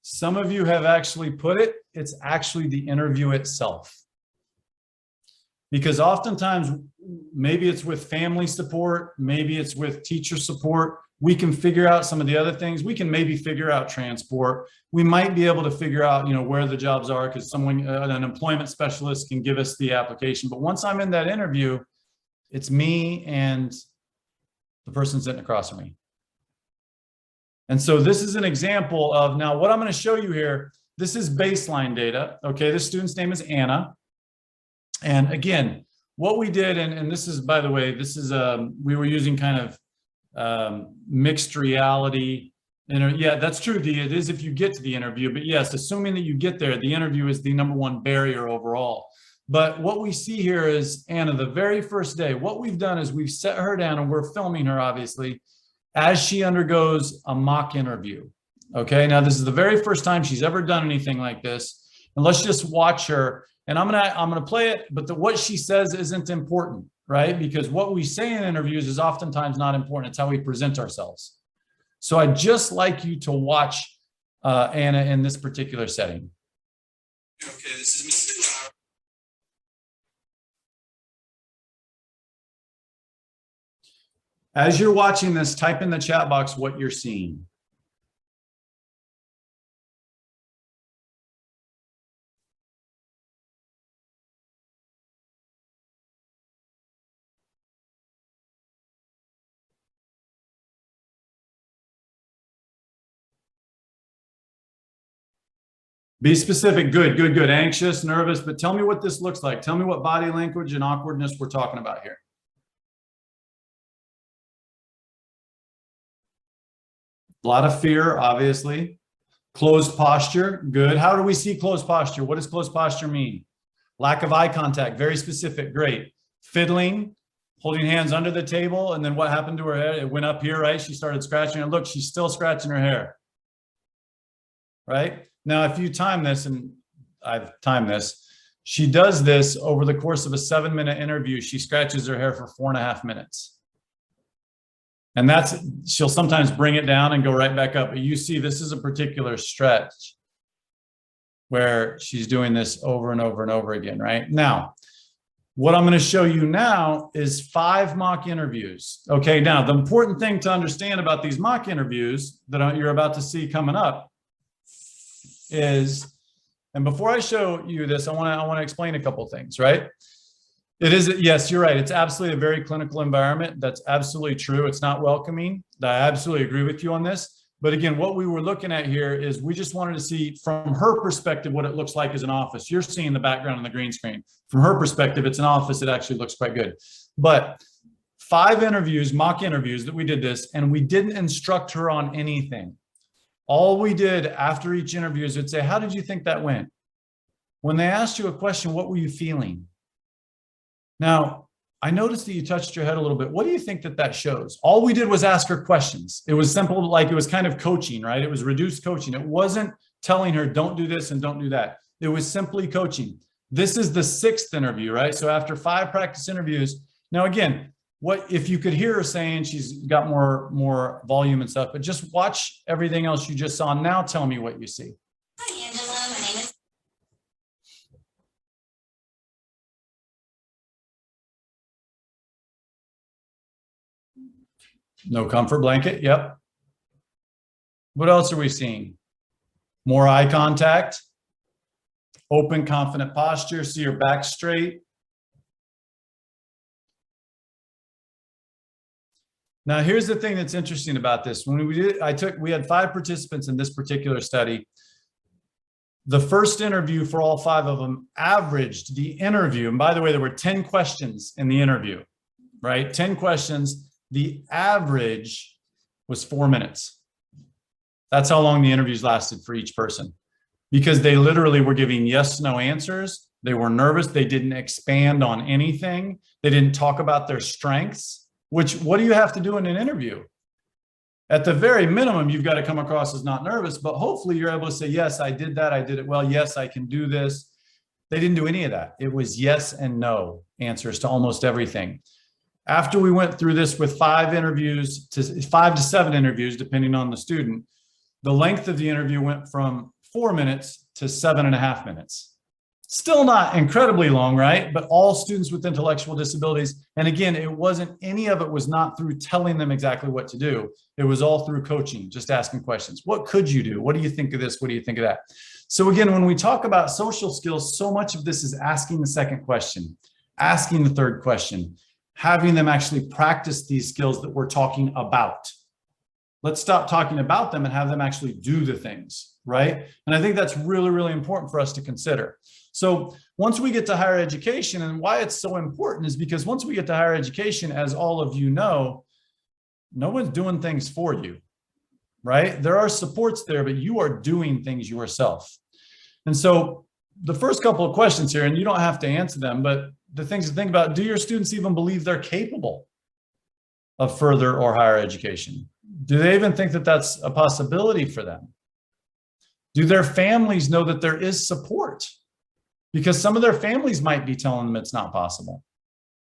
Speaker 2: Some of you have actually put it. It's actually the interview itself. Because oftentimes, maybe it's with family support, maybe it's with teacher support. We can figure out some of the other things. We can maybe figure out transport. We might be able to figure out, you know, where the jobs are, because someone, an employment specialist can give us the application. But once I'm in that interview, it's me and the person sitting across from me. And so this is an example of, now what I'm going to show you here, this is baseline data. Okay, this student's name is Anna. And again, what we did, and this is, by the way, this is, we were using kind of mixed reality. And yeah, that's true. It is if you get to the interview, but yes, assuming that you get there, the interview is the #1 barrier overall. But what we see here is Anna, the very first day, what we've done is we've set her down and we're filming her, obviously, as she undergoes a mock interview. Okay, now this is the very first time she's ever done anything like this. And let's just watch her. And I'm gonna play it, but what she says isn't important, right? Because what we say in interviews is oftentimes not important. It's how we present ourselves. So I'd just like you to watch Anna in this particular setting. Okay, this is Mr. Lauer. As you're watching this, type in the chat box what you're seeing. Be specific. Good, good, good. Anxious, nervous, but tell me what this looks like. Tell me what body language and awkwardness we're talking about here. A lot of fear, obviously. Closed posture. Good. How do we see closed posture? What does closed posture mean? Lack of eye contact. Very specific. Great. Fiddling, holding hands under the table. And then what happened to her head? It went up here, right? She started scratching her. Look, she's still scratching her hair. Right? Now, if you time this, and I've timed this, she does this over the course of a 7-minute interview. She scratches her hair for 4.5 minutes. And she'll sometimes bring it down and go right back up. But you see, this is a particular stretch where she's doing this over and over and over again, right? Now, what I'm going to show you now is 5 mock interviews. Okay, now the important thing to understand about these mock interviews that you're about to see coming up is, and before I show you this, I want to explain a couple things, right? It is, yes, you're right. It's absolutely a very clinical environment. That's absolutely true. It's not welcoming. I absolutely agree with you on this. But again, what we were looking at here is we just wanted to see from her perspective what it looks like as an office. You're seeing the background on the green screen. From her perspective, it's an office. It actually looks quite good. But 5 interviews, mock interviews that we did this, and we didn't instruct her on anything. All we did after each interview is we'd say, how did you think that went? When they asked you a question, what were you feeling? Now, I noticed that you touched your head a little bit. What do you think that shows? All we did was ask her questions. It was simple, like it was kind of coaching, right? It was reduced coaching. It wasn't telling her, don't do this and don't do that. It was simply coaching. This is the 6th interview, right? So after 5 practice interviews, now again, what if you could hear her saying she's got more volume and stuff, but just watch everything else you just saw. Now tell me what you see.
Speaker 3: Hi, Angela. My name is.
Speaker 2: No comfort blanket. Yep. What else are we seeing? More eye contact, open, confident posture. See your back straight. Now, here's the thing that's interesting about this. When we had 5 participants in this particular study. The first interview for all 5 of them averaged the interview. And by the way, there were 10 questions in the interview, right? 10 questions. The average was 4 minutes. That's how long the interviews lasted for each person, because they literally were giving yes, no answers. They were nervous. They didn't expand on anything. They didn't talk about their strengths. Which, what do you have to do in an interview? At the very minimum, you've got to come across as not nervous, but hopefully you're able to say, yes, I did that. I did it well. Yes, I can do this. They didn't do any of that. It was yes and no answers to almost everything. After we went through this with 5 interviews to 5 to 7 interviews, depending on the student, the length of the interview went from 4 minutes to 7.5 minutes. Still not incredibly long, right? But all students with intellectual disabilities. And again, any of it was not through telling them exactly what to do. It was all through coaching, just asking questions. What could you do? What do you think of this? What do you think of that? So again, when we talk about social skills, so much of this is asking the second question, asking the third question, having them actually practice these skills that we're talking about. Let's stop talking about them and have them actually do the things, right? And I think that's really, really important for us to consider. So once we get to higher education, and why it's so important is because once we get to higher education, as all of you know, no one's doing things for you, right? There are supports there, but you are doing things yourself. And so the first couple of questions here, and you don't have to answer them, but the things to think about, do your students even believe they're capable of further or higher education? Do they even think that that's a possibility for them? Do their families know that there is support? Because some of their families might be telling them it's not possible,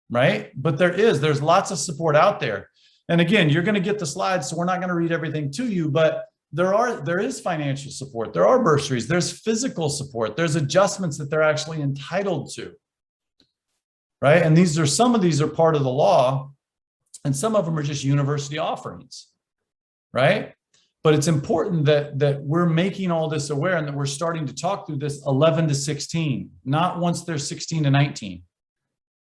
Speaker 2: right? But there's lots of support out there. And again, you're going to get the slides, so we're not going to read everything to you, but there is financial support. There are bursaries. There's physical support. There's adjustments that they're actually entitled to, right? And some of these are part of the law, and some of them are just university offerings, right? But it's important that we're making all this aware and that we're starting to talk through this 11 to 16, not once they're 16 to 19,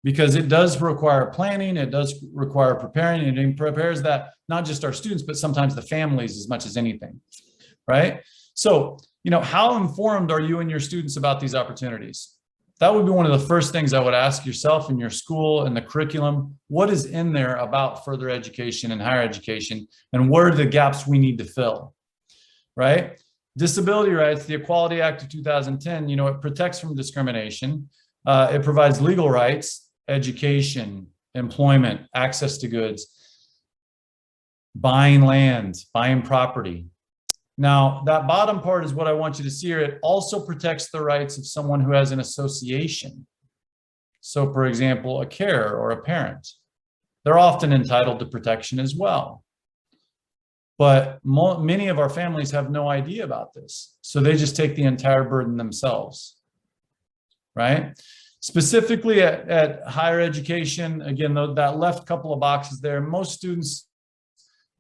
Speaker 2: because it does require planning. It does require preparing, and it prepares that not just our students, but sometimes the families as much as anything, right? So, how informed are you and your students about these opportunities? That would be one of the first things I would ask yourself in your school and the curriculum. What is in there about further education and higher education, and what are the gaps we need to fill, right? Disability rights, the Equality Act of 2010, it protects from discrimination. It provides legal rights, education, employment, access to goods, buying land, buying property. Now, that bottom part is what I want you to see here. It also protects the rights of someone who has an association. So, for example, a carer or a parent. They're often entitled to protection as well. But many of our families have no idea about this. So they just take the entire burden themselves, right? Specifically at higher education, again, that left couple of boxes there, most students,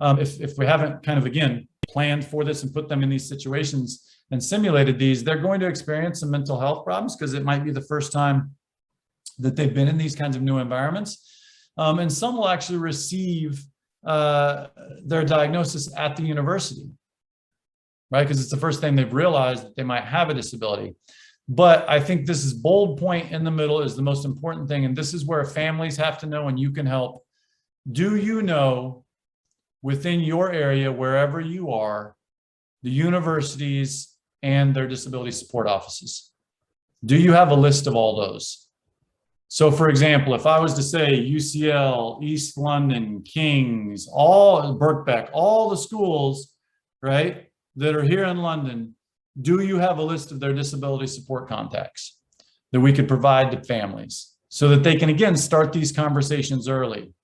Speaker 2: if we haven't kind of, again, planned for this and put them in these situations and simulated these, they're going to experience some mental health problems because it might be the first time that they've been in these kinds of new environments. And some will actually receive their diagnosis at the university, right? Because it's the first thing they've realized that they might have a disability. But I think this is bold point in the middle is the most important thing. And this is where families have to know, and you can help. Do you know within your area, wherever you are, the universities and their disability support offices? Do you have a list of all those? So for example, if I was to say UCL, East London, King's, all Birkbeck, all the schools, right, that are here in London, do you have a list of their disability support contacts that we could provide to families so that they can, again, start these conversations early?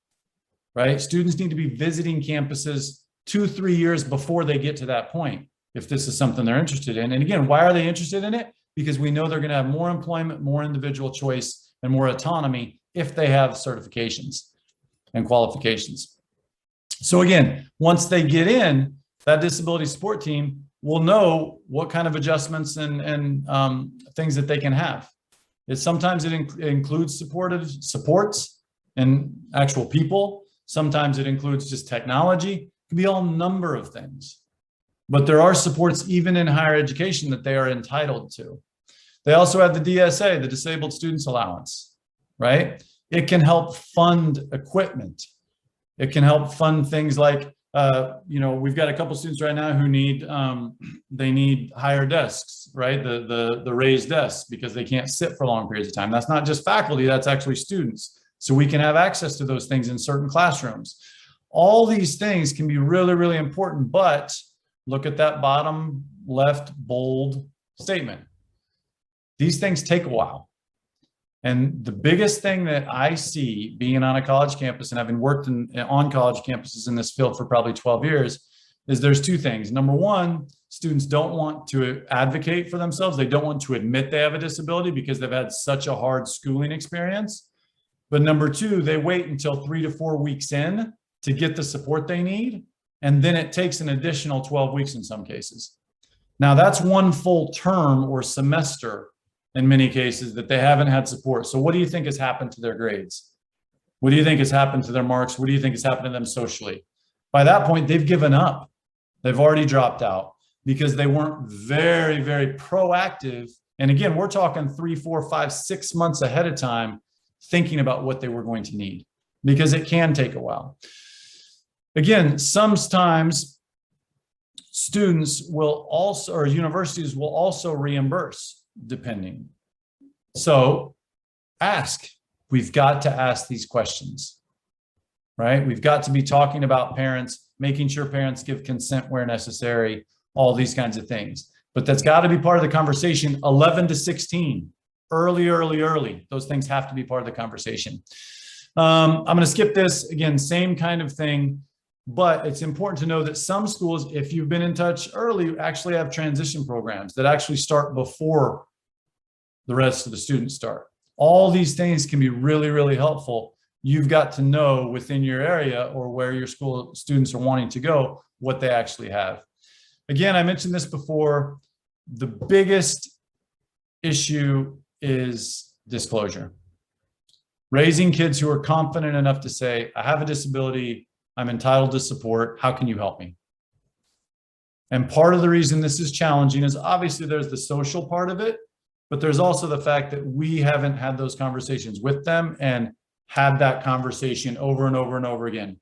Speaker 2: Right? Students need to be visiting campuses 2-3 years before they get to that point, if this is something they're interested in. And again, why are they interested in it? Because we know they're going to have more employment, more individual choice, and more autonomy if they have certifications and qualifications. So again, once they get in, that disability support team will know what kind of adjustments and things that they can have. Sometimes it includes supports and actual people. Sometimes it includes just technology. It can be all number of things. But there are supports even in higher education that they are entitled to. They also have the DSA, the Disabled Students Allowance, right? It can help fund equipment. It can help fund things like, we've got a couple students right now who they need higher desks, right? The raised desks, because they can't sit for long periods of time. That's not just faculty, that's actually students. So we can have access to those things in certain classrooms. All these things can be really, really important, but look at that bottom left bold statement. These things take a while. And the biggest thing that I see being on a college campus and having worked on college campuses in this field for probably 12 years is there's two things. Number one, students don't want to advocate for themselves. They don't want to admit they have a disability because they've had such a hard schooling experience. But number two, they wait until 3 to 4 weeks in to get the support they need. And then it takes an additional 12 weeks in some cases. Now that's one full term or semester in many cases that they haven't had support. So what do you think has happened to their grades? What do you think has happened to their marks? What do you think has happened to them socially? By that point, they've given up. They've already dropped out because they weren't very, very proactive. And again, we're talking 3, 4, 5, 6 months ahead of time thinking about what they were going to need, because it can take a while. Again, sometimes students will also, or universities will also reimburse depending. So ask. We've got to ask these questions, right? We've got to be talking about parents, making sure parents give consent where necessary, all these kinds of things. but that's got to be part of the conversation. 11 to 16, early. Those things have to be part of the conversation. I'm going to skip this again, same kind of thing, but it's important to know that some schools, if you've been in touch early, actually have transition programs that actually start before the rest of the students start. All these things can be really, really helpful. You've got to know within your area or where your school students are wanting to go, what they actually have. Again, I mentioned this before, the biggest issue is disclosure. Raising kids who are confident enough to say, I have a disability, I'm entitled to support, how can you help me? And part of the reason this is challenging is obviously there's the social part of it, but there's also the fact that we haven't had those conversations with them and had that conversation over and over again.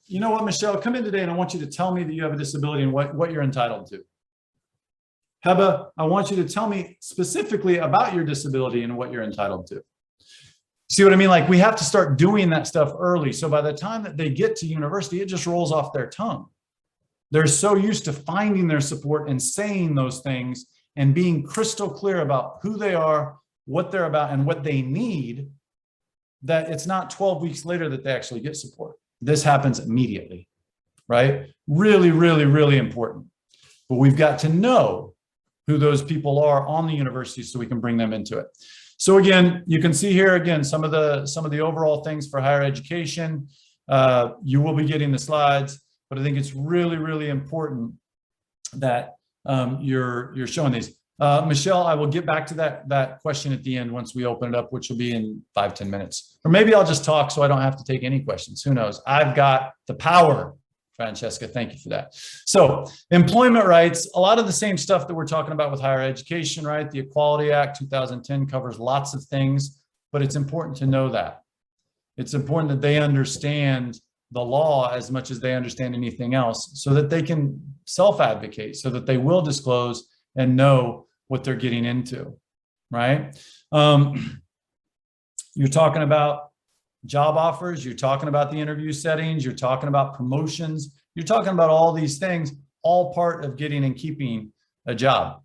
Speaker 2: You know what, Michelle, come in today and I want you to tell me that you have a disability and what you're entitled to. Heba, I want you to tell me specifically about your disability and what you're entitled to. See what I mean? Like, we have to start doing that stuff early. So by the time that they get to university, it just rolls off their tongue. They're so used to finding their support and saying those things and being crystal clear about who they are, what they're about, and what they need, that it's not 12 weeks later that they actually get support. This happens immediately, right? Really important. But we've got to know who those people are on the university so we can bring them into it. So again, you can see here again some of the overall things for higher education. You will be getting the slides, but I think it's really important that you're showing these. Michelle, I will get back to that question at the end once we open it up, which will be in 5-10 minutes. Or maybe I'll just talk so I don't have to take any questions. Who knows? I've got the power. Francesca, thank you for that. So employment rights, a lot of the same stuff that we're talking about with higher education, right? The Equality Act 2010 covers lots of things, but it's important to know that. It's important that they understand the law as much as they understand anything else so that they can self-advocate, so that they will disclose and know what they're getting into, right? You're talking about job offers, you're talking about the interview settings, you're talking about promotions, you're talking about all these things, all part of getting and keeping a job.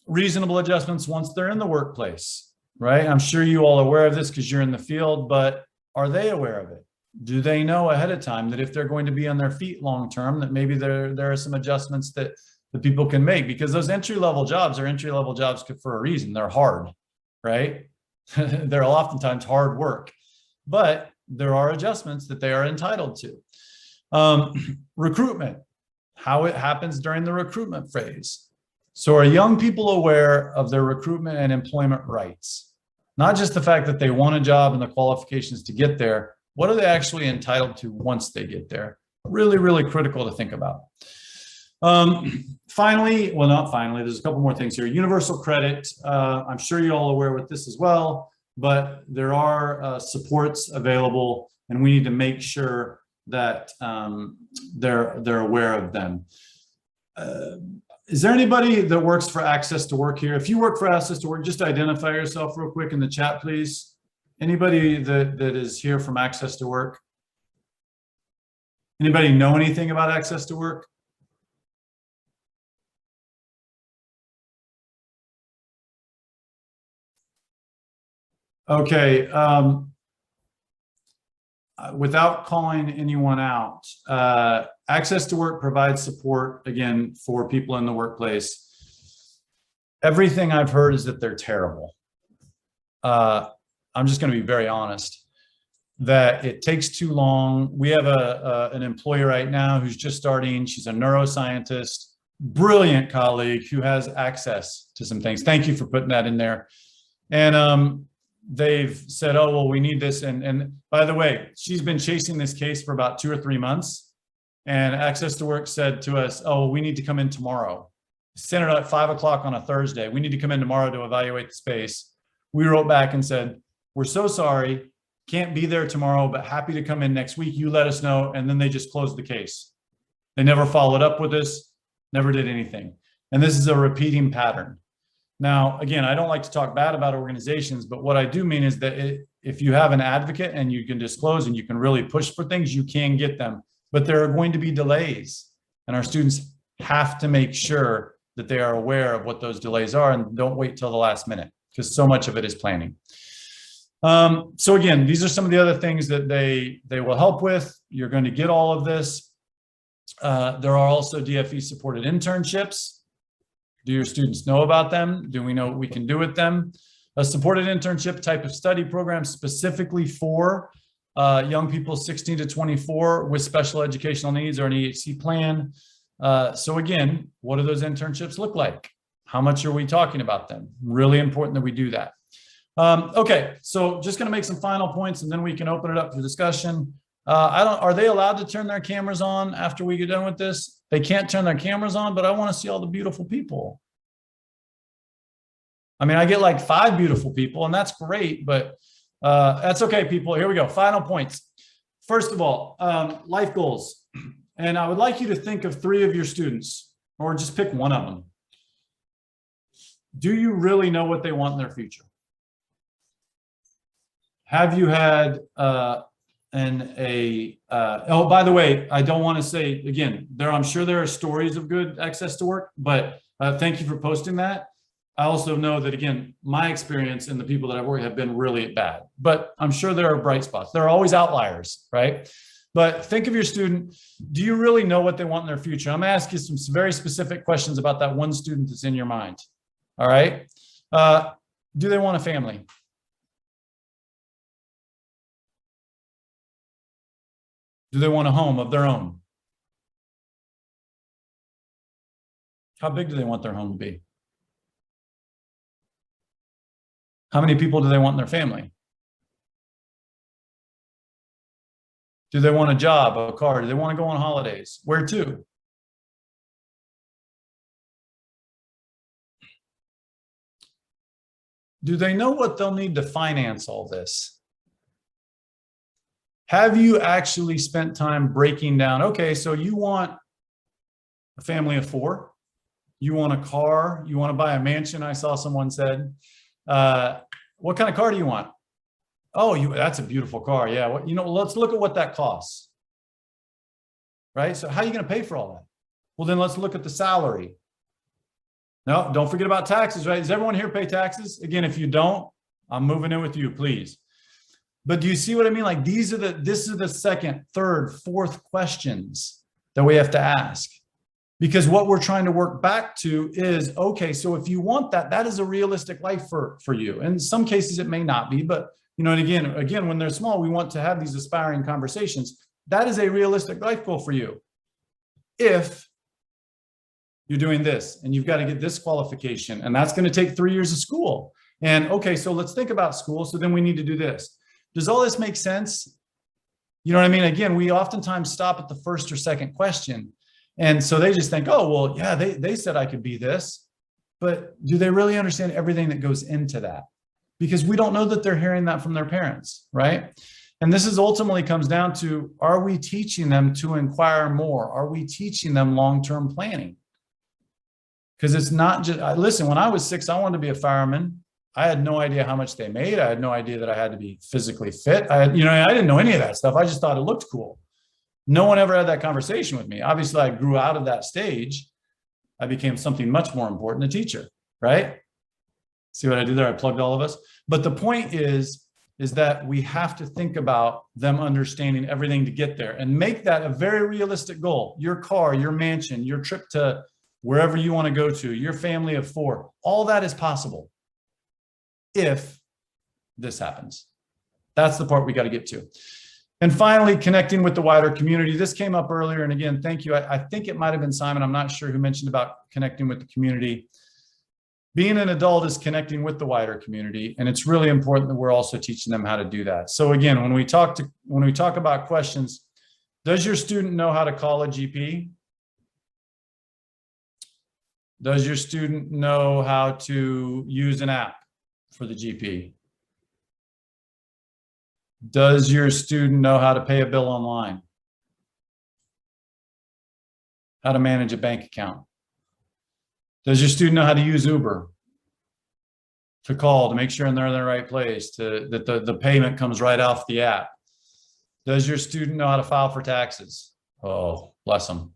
Speaker 2: Reasonable adjustments once they're in the workplace, right? I'm sure you all are aware of this because you're in the field, but are they aware of it? Do they know ahead of time that if they're going to be on their feet long term, that maybe there are some adjustments that the people can make? Because those entry-level jobs are entry-level jobs for a reason. They're hard, right? They're oftentimes hard work, but there are adjustments that they are entitled to. Recruitment, how it happens during the recruitment phase. So are young people aware of their recruitment and employment rights? Not just the fact that they want a job and the qualifications to get there, what are they actually entitled to once they get there? Really critical to think about. Finally, well, not finally, there's a couple more things here. Universal credit. I'm sure you're all aware with this as well, but there are supports available and we need to make sure that they're aware of them. Is there anybody that works for Access to Work here? If you work for Access to Work, just identify yourself real quick in the chat, please. Anybody that is here from Access to Work? Anybody know anything about Access to Work? Okay, without calling anyone out, Access to Work provides support, again, for people in the workplace. Everything I've heard is that they're terrible. I'm just going to be very honest, that it takes too long. We have an employee right now who's just starting. She's a neuroscientist, brilliant colleague who has access to some things. Thank you for putting that in there. And they've said, oh, well, we need this. And by the way, she's been chasing this case for about 2 or 3 months. And Access to Work said to us, oh, we need to come in tomorrow. Sent it at 5 o'clock on a Thursday. We need to come in tomorrow to evaluate the space. We wrote back and said, we're so sorry, can't be there tomorrow, but happy to come in next week. You let us know. And then they just closed the case. They never followed up with us, never did anything. And this is a repeating pattern. Now, again, I don't like to talk bad about organizations, but what I do mean is that if you have an advocate and you can disclose and you can really push for things, you can get them. But there are going to be delays, and our students have to make sure that they are aware of what those delays are and don't wait till the last minute, because so much of it is planning. So again, these are some of the other things that they will help with. You're going to get all of this. There are also DFE supported internships. Do your students know about them? Do we know what we can do with them? A supported internship type of study program specifically for young people 16 to 24 with special educational needs or an EHC plan. So again, what do those internships look like? How much are we talking about them? Really important that we do that. Okay, so just going to make some final points and then we can open it up for discussion. Are they allowed to turn their cameras on after we get done with this? They can't turn their cameras on, but I want to see all the beautiful people. I mean, I get like 5 beautiful people and that's great, but that's okay, people. Here we go. Final points. First of all, life goals. And I would like you to think of 3 of your students, or just pick one of them. Do you really know what they want in their future? Have you had oh, by the way, I don't want to say, again, I'm sure there are stories of good access to work, but thank you for posting that. I also know that, again, my experience and the people that I've worked with have been really bad, but I'm sure there are bright spots. There are always outliers, right? But think of your student. Do you really know what they want in their future? I'm going to ask you some very specific questions about that one student that's in your mind. All right. Do they want a family? Do they want a home of their own? How big do they want their home to be? How many people do they want in their family? Do they want a job, a car? Do they want to go on holidays? Where to? Do they know what they'll need to finance all this? Have you actually spent time breaking down, okay, so you want a family of 4, you want a car, you want to buy a mansion, I saw someone said. What kind of car do you want? Oh, that's a beautiful car. Yeah, let's look at what that costs. Right? So how are you going to pay for all that? Well, then let's look at the salary. No, don't forget about taxes, right? Does everyone here pay taxes? Again, if you don't, I'm moving in with you, please. But do you see what I mean? Like this is the second, third, fourth questions that we have to ask. Because what we're trying to work back to is, okay, so if you want that, that is a realistic life for you. In some cases, it may not be, but and again, when they're small, we want to have these aspiring conversations. That is a realistic life goal for you. If you're doing this and you've got to get this qualification, and that's going to take 3 years of school. And okay, so let's think about school. So then we need to do this. Does all this make sense? You know what I mean? Again, we oftentimes stop at the first or second question. And so they just think, oh, well, yeah, they said I could be this, but do they really understand everything that goes into that? Because we don't know that they're hearing that from their parents, right? And this is ultimately comes down to, are we teaching them to inquire more? Are we teaching them long-term planning? Because it's not just, listen, when I was 6, I wanted to be a fireman. I had no idea how much they made. I had no idea that I had to be physically fit. I didn't know any of that stuff. I just thought it looked cool. No one ever had that conversation with me. Obviously, I grew out of that stage. I became something much more important, a teacher, right? See what I did there? I plugged all of us. But the point is that we have to think about them understanding everything to get there and make that a very realistic goal. Your car, your mansion, your trip to wherever you want to go to, your family of 4, all that is possible if this happens. That's the part we got to get to. And finally, connecting with the wider community. This came up earlier. And again, thank you. I think it might have been Simon. I'm not sure who mentioned about connecting with the community. Being an adult is connecting with the wider community. And it's really important that we're also teaching them how to do that. So again, when we talk about questions, does your student know how to call a GP? Does your student know how to use an app for the GP? Does your student know how to pay a bill online? How to manage a bank account? Does your student know how to use Uber? To call, to make sure they're in the right place, that the payment comes right off the app? Does your student know how to file for taxes? Oh, bless them.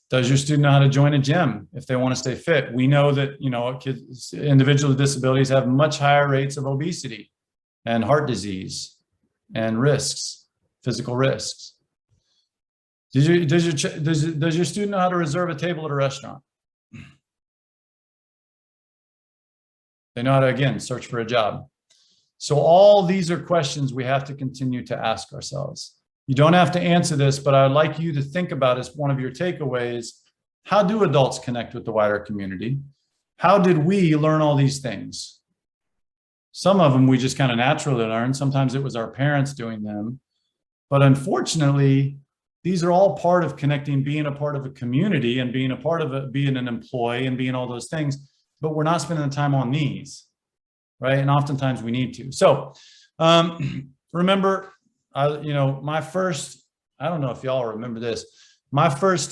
Speaker 2: Does your student know how to join a gym if they want to stay fit? We know that, kids, individuals with disabilities have much higher rates of obesity and heart disease and risks, physical risks. Does your student know how to reserve a table at a restaurant? They know how to, again, search for a job. So all these are questions we have to continue to ask ourselves. You don't have to answer this, but I'd like you to think about as one of your takeaways, how do adults connect with the wider community? How did we learn all these things? Some of them we just kind of naturally learned. Sometimes it was our parents doing them. But unfortunately, these are all part of connecting, being a part of a community and being a part of it, being an employee and being all those things. But we're not spending the time on these, right? And oftentimes we need to. So remember, my first, I don't know if y'all remember this, my first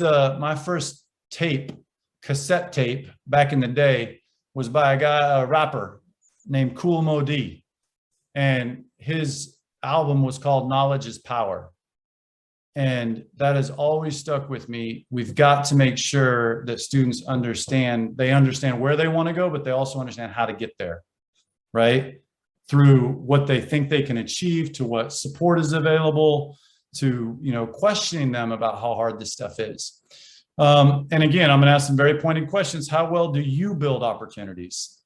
Speaker 2: cassette tape back in the day was by a rapper named Kool Moe Dee. And his album was called Knowledge is Power. And that has always stuck with me. We've got to make sure that students understand where they want to go, but they also understand how to get there, right? Through what they think they can achieve, to what support is available, to, questioning them about how hard this stuff is. And again, I'm going to ask some very pointed questions. How well do you build opportunities?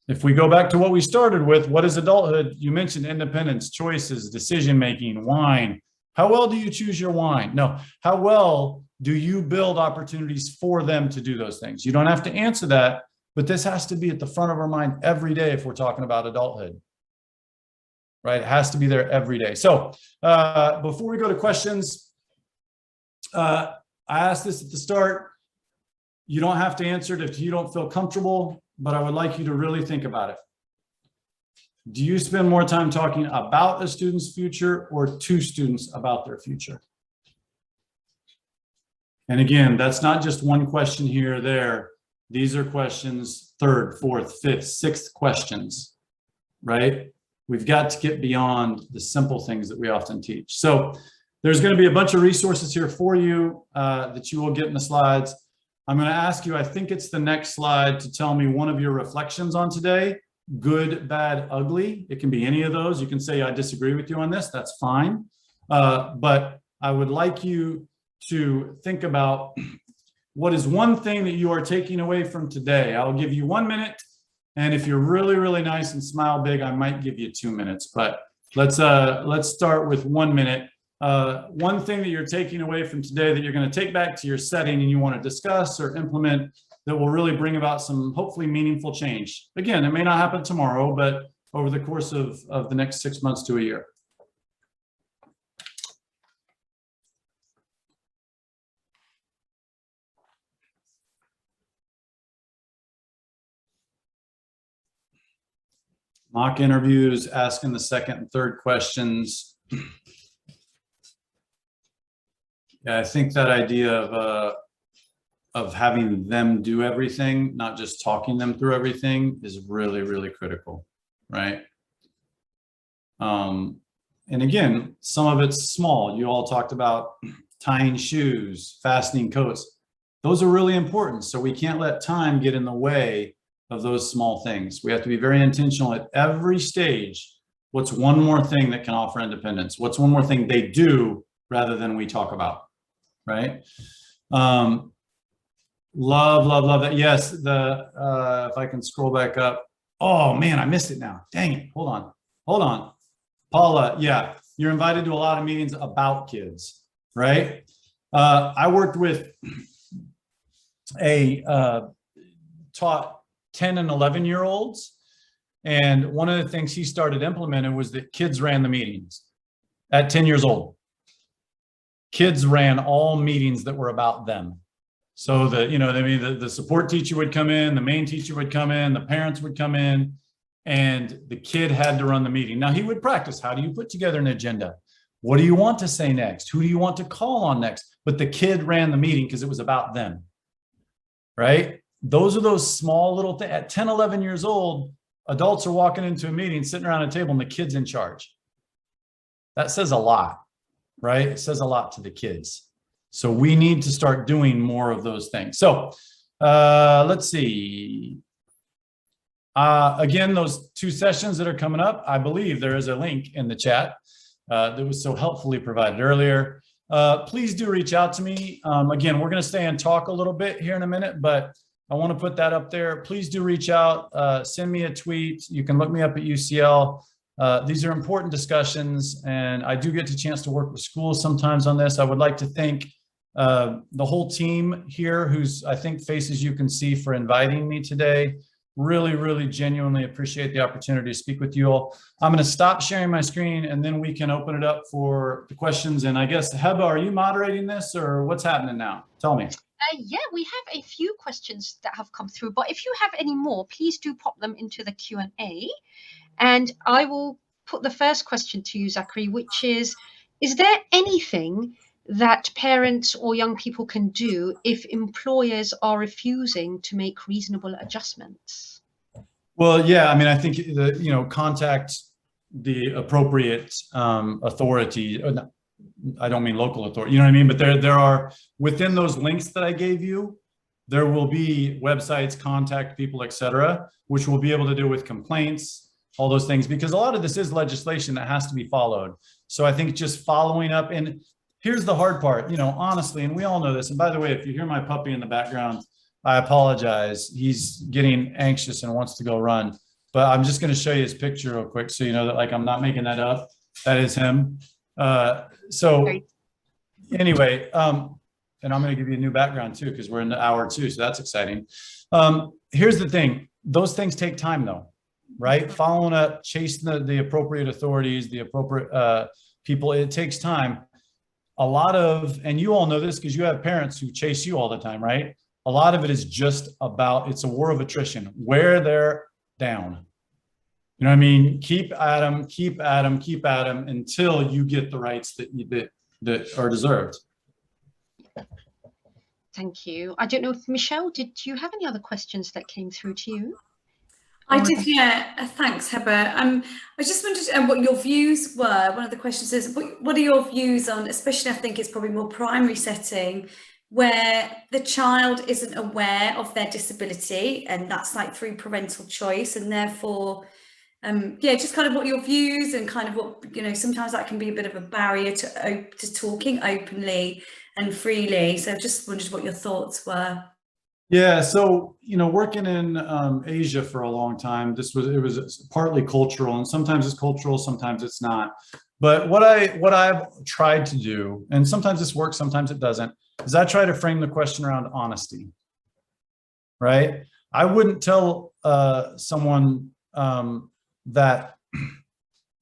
Speaker 2: If we go back to what we started with, what is adulthood? You mentioned independence, choices, decision-making, wine. How well do you choose your wine? No, how well do you build opportunities for them to do those things? You don't have to answer that, but this has to be at the front of our mind every day if we're talking about adulthood, right? It has to be there every day. So before we go to questions, I asked this at the start. You don't have to answer it if you don't feel comfortable, but I would like you to really think about it. Do you spend more time talking about a student's future or to students about their future? And again, that's not just one question here or there. These are questions, third, fourth, fifth, sixth questions, right? We've got to get beyond the simple things that we often teach. So there's going to be a bunch of resources here for you that you will get in the slides. I'm going to ask you, I think it's the next slide, to tell me one of your reflections on today. Good, bad, ugly. It can be any of those. You can say, I disagree with you on this. That's fine. But I would like you to think about what is one thing that you are taking away from today. I'll give you 1 minute. And if you're really, really nice and smile big, I might give you 2 minutes. But let's start with 1 minute. One thing that you're taking away from today that you're going to take back to your setting and you want to discuss or implement that will really bring about some hopefully meaningful change. Again, it may not happen tomorrow, but over the course of the next 6 months to a year. Mock interviews, asking the second and third questions. Yeah, I think that idea of having them do everything, not just talking them through everything, is really, really critical, right? And again, some of it's small. You all talked about tying shoes, fastening coats. Those are really important. So we can't let time get in the way of those small things. We have to be very intentional at every stage. What's one more thing that can offer independence? What's one more thing they do rather than we talk about, right? Love that. Yes, if I can scroll back up. Oh man, I missed it now. Dang it. Hold on. Paula, yeah, you're invited to a lot of meetings about kids, right? I worked with taught 10 and 11-year-olds. And one of the things he started implementing was that kids ran the meetings at 10 years old. Kids ran all meetings that were about them. So the support teacher would come in, the main teacher would come in, the parents would come in, and the kid had to run the meeting. Now he would practice. How do you put together an agenda? What do you want to say next? Who do you want to call on next? But the kid ran the meeting because it was about them, right? Those are those small little things. At 10, 11 years old, adults are walking into a meeting, sitting around a table, and the kid's in charge. That says a lot, right? It says a lot to the kids. So we need to start doing more of those things. So let's see. Again, those 2 sessions that are coming up, I believe there is a link in the chat that was so helpfully provided earlier. Please do reach out to me. Again, we're going to stay and talk a little bit here in a minute, but I want to put that up there. Please do reach out, send me a tweet. You can look me up at UCL. These are important discussions, and I do get the chance to work with schools sometimes on this. I would like to thank the whole team here, whose I think faces you can see, for inviting me today. Really, really genuinely appreciate the opportunity to speak with you all. I'm going to stop sharing my screen, and then we can open it up for the questions. And I guess, Heba, are you moderating this, or what's happening now? Tell me.
Speaker 1: Yeah, we have a few questions that have come through, but if you have any more, please do pop them into the Q&A. And I will put the first question to you, Zachary, which is there anything that parents or young people can do if employers are refusing to make reasonable adjustments?
Speaker 2: Well, yeah, I mean, I think, contact the appropriate authority. I don't mean local authority, you know what I mean? But there are, within those links that I gave you, there will be websites, contact people, etc., which will be able to deal with complaints, all those things, because a lot of this is legislation that has to be followed. So I think just following up, and here's the hard part, honestly, and we all know this. And by the way, if you hear my puppy in the background, I apologize. He's getting anxious and wants to go run. But I'm just going to show you his picture real quick, so you know that, like, I'm not making that up. That is him. So anyway, and I'm going to give you a new background too, because we're in the hour 2, so that's exciting. Here's the thing. Those things take time though, right? Following up, chasing the appropriate authorities, the appropriate people, it takes time. A lot of, and you all know this because you have parents who chase you all the time, right? A lot of it is just about, it's a war of attrition, where they're down. You know what I mean? Keep at them, keep at them, keep at them until you get the rights that are deserved.
Speaker 1: Thank you. I don't know if Michelle, did you have any other questions that came through to you?
Speaker 4: I did, yeah. Thanks, Heba. I just wondered what your views were. One of the questions is, what are your views on, especially I think it's probably more primary setting, where the child isn't aware of their disability, and that's like through parental choice, and therefore, yeah, just kind of what your views and kind of what, sometimes that can be a bit of a barrier to talking openly and freely. So just wondered what your thoughts were.
Speaker 2: Yeah, so working in Asia for a long time, it was partly cultural, and sometimes it's cultural, sometimes it's not. But what I've tried to do, and sometimes this works, sometimes it doesn't, is I try to frame the question around honesty. Right? I wouldn't tell someone that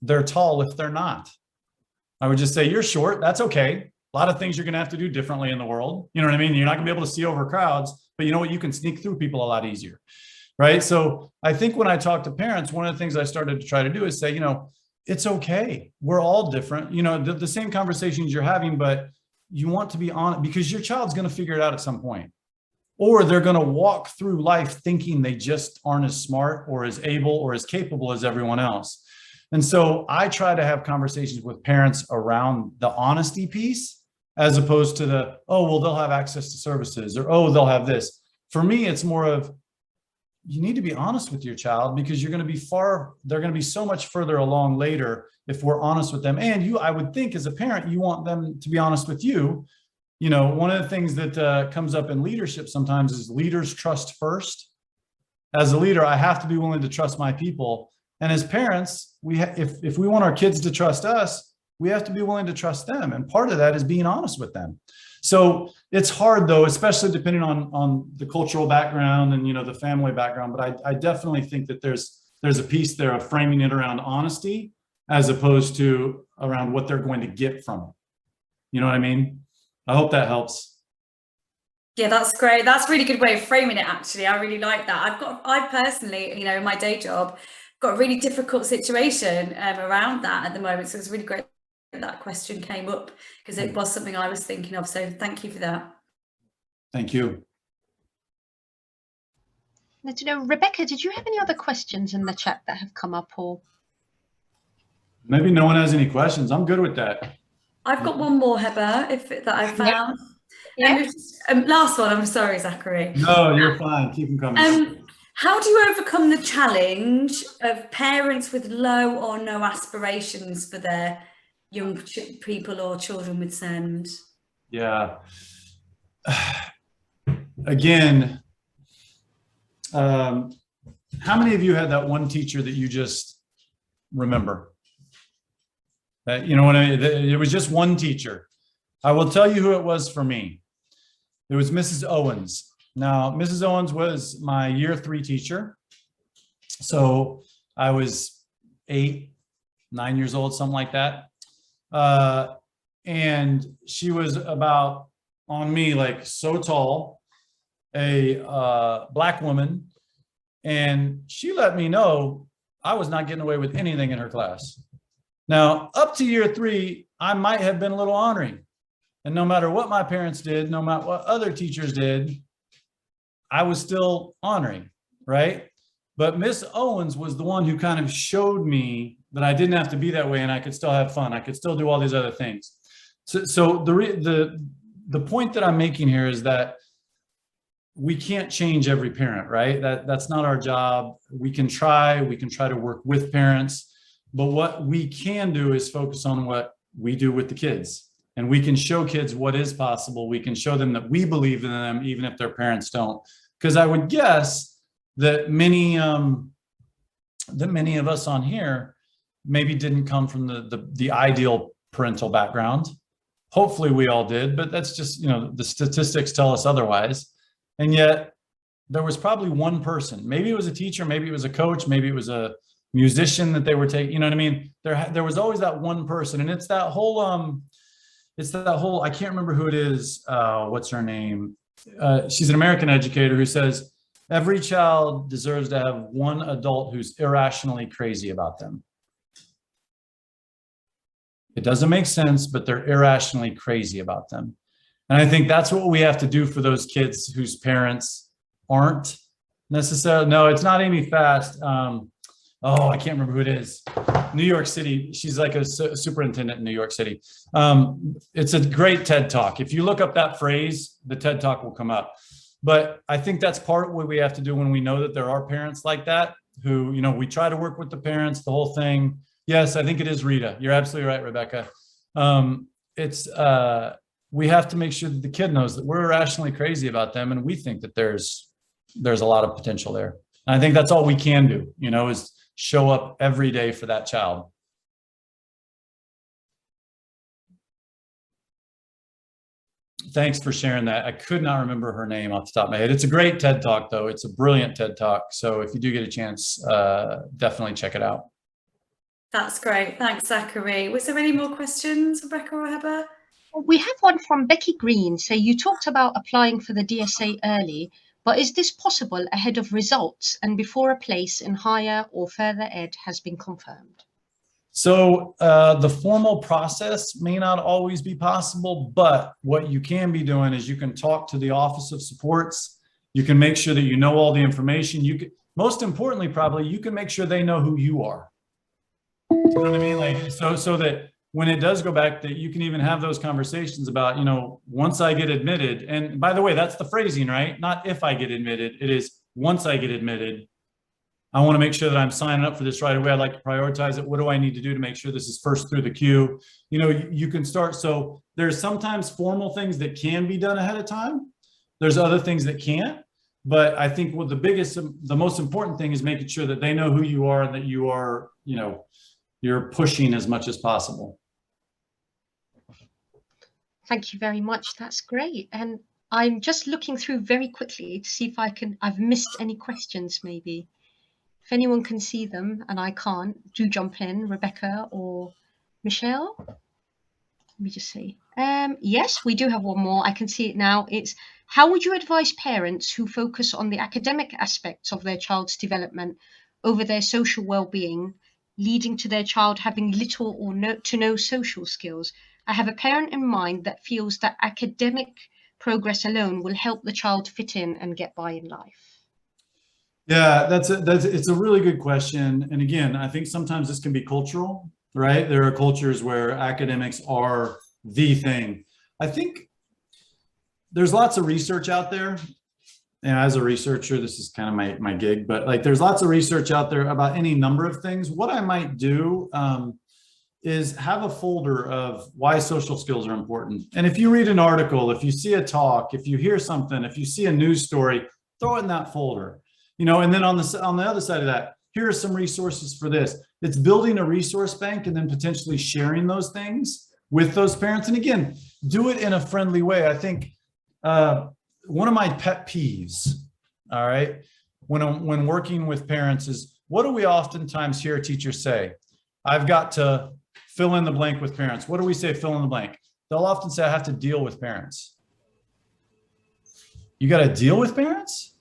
Speaker 2: they're tall if they're not. I would just say, you're short, that's okay. A lot of things you're going to have to do differently in the world. You know what I mean? You're not going to be able to see over crowds, but you know what? You can sneak through people a lot easier, right? So I think when I talk to parents, one of the things I started to try to do is say, it's okay. We're all different. The same conversations you're having, but you want to be honest, because your child's going to figure it out at some point, or they're going to walk through life thinking they just aren't as smart or as able or as capable as everyone else. And so I try to have conversations with parents around the honesty piece, as opposed to the, oh, well, they'll have access to services, or, oh, they'll have this. For me, it's more of, you need to be honest with your child, because they're going to be so much further along later if we're honest with them. And I would think as a parent, you want them to be honest with you. One of the things that comes up in leadership sometimes is leaders trust first. As a leader, I have to be willing to trust my people. And as parents, if we want our kids to trust us, we have to be willing to trust them. And part of that is being honest with them. So it's hard though, especially depending on the cultural background and, the family background. But I definitely think that there's a piece there of framing it around honesty as opposed to around what they're going to get from it. You know what I mean? I hope that helps.
Speaker 4: Yeah, that's great. That's a really good way of framing it, actually. I really like that. I personally, in my day job, got a really difficult situation around that at the moment. So it's really great that question came up, because it was something I was thinking of. So thank you for that.
Speaker 2: Thank you.
Speaker 1: Now, Rebecca, did you have any other questions in the chat that have come up, or?
Speaker 2: Maybe no one has any questions. I'm good with that.
Speaker 4: I've got one more, Heba, that I found.
Speaker 1: Yeah.
Speaker 4: Last one, I'm sorry, Zachary.
Speaker 2: No, you're fine. Keep them coming.
Speaker 4: How do you overcome the challenge of parents with low or no aspirations for their young people or children with SEND?
Speaker 2: Yeah. Again, how many of you had that one teacher that you just remember? That, you know what I mean? It was just one teacher. I will tell you who it was for me. It was Mrs. Owens. Now, Mrs. Owens was my year 3 teacher. So I was 8, 9 years old, something like that. And she was about on me, like so tall, a Black woman. And she let me know I was not getting away with anything in her class. Now, up to year 3, I might have been a little ornery. And no matter what my parents did, no matter what other teachers did, I was still honoring, right? But Miss Owens was the one who kind of showed me that I didn't have to be that way and I could still have fun. I could still do all these other things. So the point that I'm making here is that we can't change every parent, right? That's not our job. We can try to work with parents, but what we can do is focus on what we do with the kids. And we can show kids what is possible. We can show them that we believe in them, even if their parents don't. Because I would guess that many of us on here maybe didn't come from the ideal parental background. Hopefully we all did, but that's just, the statistics tell us otherwise. And yet there was probably one person, maybe it was a teacher, maybe it was a coach, maybe it was a musician that they were taking, you know what I mean? There was always that one person. And it's that whole, I can't remember who it is. What's her name? She's an American educator who says, every child deserves to have one adult who's irrationally crazy about them. It doesn't make sense, but they're irrationally crazy about them. And I think that's what we have to do for those kids whose parents aren't necessarily, no, it's not Amy Fast. I can't remember who it is. New York City. She's like a superintendent in New York City. It's a great TED Talk. If you look up that phrase, the TED Talk will come up. But I think that's part of what we have to do when we know that there are parents like that who, we try to work with the parents, the whole thing. Yes, I think it is Rita. You're absolutely right, Rebecca. We have to make sure that the kid knows that we're irrationally crazy about them and we think that there's a lot of potential there. And I think that's all we can do, is show up every day for that child. Thanks for sharing that. I could not remember her name off the top of my head. It's a great TED Talk, though. It's a brilliant TED Talk. So if you do get a chance, definitely check it out.
Speaker 4: That's great. Thanks, Zachary. Was there any more questions, Rebecca or Heather?
Speaker 1: We have one from Becky Green. So you talked about applying for the DSA early, but is this possible ahead of results and before a place in higher or further ed has been confirmed?
Speaker 2: So the formal process may not always be possible, but what you can be doing is you can talk to the Office of Supports. You can make sure that you know all the information. Most importantly, probably, you can make sure they know who you are. You know what I mean? Like, so that when it does go back, that you can even have those conversations about, once I get admitted, and by the way, that's the phrasing, right? Not if I get admitted, it is once I get admitted, I want to make sure that I'm signing up for this right away. I'd like to prioritize it. What do I need to do to make sure this is first through the queue? You can start. So there's sometimes formal things that can be done ahead of time. There's other things that can't. But I think the most important thing is making sure that they know who you are and that you are, you're pushing as much as possible.
Speaker 1: Thank you very much. That's great. And I'm just looking through very quickly to see if I've missed any questions maybe. If anyone can see them and I can't, do jump in, Rebecca or Michelle. Let me just see. Yes, we do have one more. I can see it now. It's, how would you advise parents who focus on the academic aspects of their child's development over their social well-being, leading to their child having little or no social skills? I have a parent in mind that feels that academic progress alone will help the child fit in and get by in life.
Speaker 2: Yeah, it's a really good question. And again, I think sometimes this can be cultural, right? There are cultures where academics are the thing. I think there's lots of research out there. And as a researcher, this is kind of my gig, but like there's lots of research out there about any number of things. What I might do is have a folder of why social skills are important. And if you read an article, if you see a talk, if you hear something, if you see a news story, throw it in that folder, you know, and then on the other side of that, here are some resources for this. It's building a resource bank and then potentially sharing those things with those parents. And again, do it in a friendly way. I think one of my pet peeves, all right, when working with parents is, what do we oftentimes hear teachers say? I've got to fill in the blank with parents. What do we say, fill in the blank? They'll often say, I have to deal with parents. You got to deal with parents?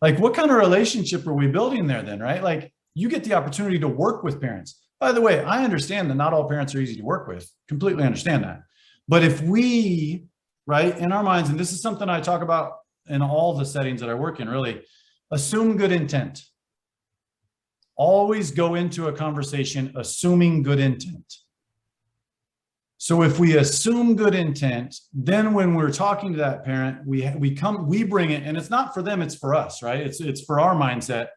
Speaker 2: Like, what kind of relationship are we building there then, right? Like, you get the opportunity to work with parents. By the way, I understand that not all parents are easy to work with. Completely understand that. But if we, right, in our minds, and this is something I talk about in all the settings that I work in, really, assume good intent. Always go into a conversation assuming good intent. So if we assume good intent, then when we're talking to that parent, we bring it, and it's not for them, it's for us, right? It's for our mindset.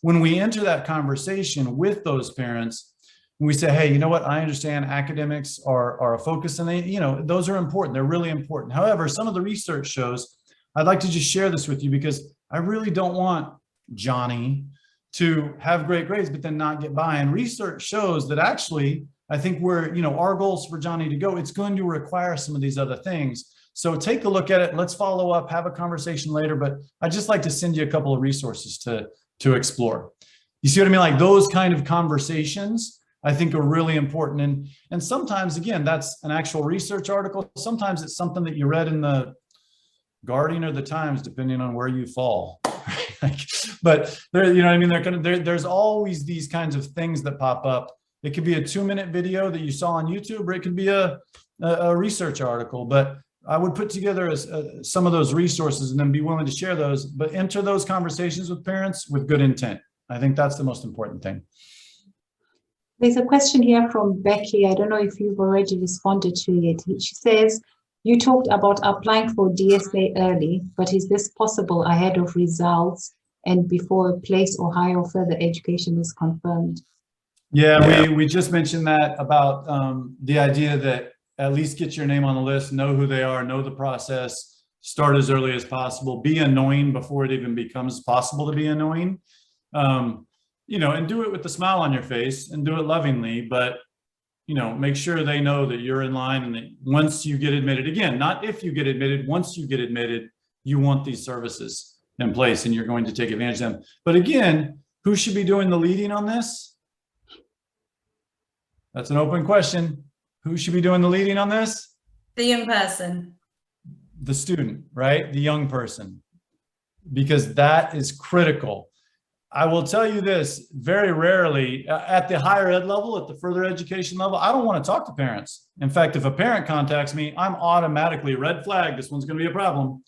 Speaker 2: When we enter that conversation with those parents, we say, hey, you know what? I understand academics are a focus, and they, you know, those are important. They're really important. However, some of the research shows, I'd like to just share this with you because I really don't want Johnny to have great grades, but then not get by. And research shows that actually, I think our goals for Johnny to go, it's going to require some of these other things. So take a look at it. Let's follow up, have a conversation later, but I'd just like to send you a couple of resources to explore. You see what I mean? Like those kind of conversations, I think are really important. And sometimes, again, that's an actual research article. Sometimes it's something that you read in the Guardian or the Times, depending on where you fall. But there, you know what I mean? There's always these kinds of things that pop up. It could be a 2-minute video that you saw on YouTube, or it could be a research article. But I would put together some of those resources and then be willing to share those, but enter those conversations with parents with good intent. I think that's the most important thing.
Speaker 5: There's a question here from Becky. I don't know if you've already responded to it. She says, you talked about applying for DSA early, but is this possible ahead of results and before a place or higher further education is confirmed?
Speaker 2: Yeah, we just mentioned that about the idea that at least get your name on the list, know who they are, know the process, start as early as possible, be annoying before it even becomes possible to be annoying. And do it with a smile on your face and do it lovingly, but, make sure they know that you're in line and that once you get admitted, again, not if you get admitted, once you get admitted, you want these services in place and you're going to take advantage of them. But again, who should be doing the leading on this? That's an open question. Who should be doing the leading on this?
Speaker 4: The young person.
Speaker 2: The student, right? The young person, because that is critical. I will tell you this, very rarely at the higher ed level, at the further education level, I don't want to talk to parents. In fact, if a parent contacts me, I'm automatically red flag. This one's going to be a problem.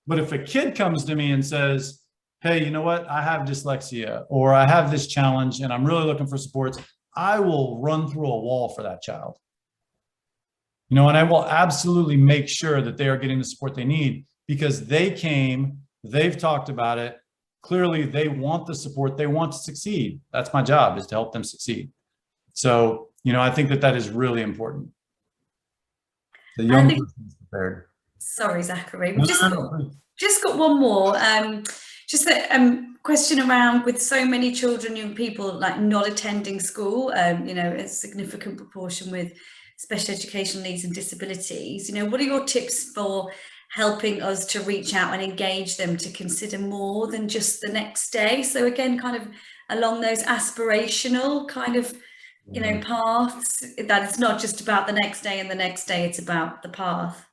Speaker 2: But if a kid comes to me and says, hey, you know what? I have dyslexia, or I have this challenge and I'm really looking for supports, I will run through a wall for that child. And I will absolutely make sure that they are getting the support they need because they came, they've talked about it. Clearly, they want the support. They want to succeed. That's my job, is to help them succeed. So, I think that is really important. The young person is prepared.
Speaker 4: Sorry, Zachary. We've just got one more. Just a question around, with so many children, young people, like not attending school, a significant proportion with special education needs and disabilities. What are your tips for helping us to reach out and engage them to consider more than just the next day? So again, kind of along those aspirational kind of, paths, that it's not just about the next day and the next day, it's about the path.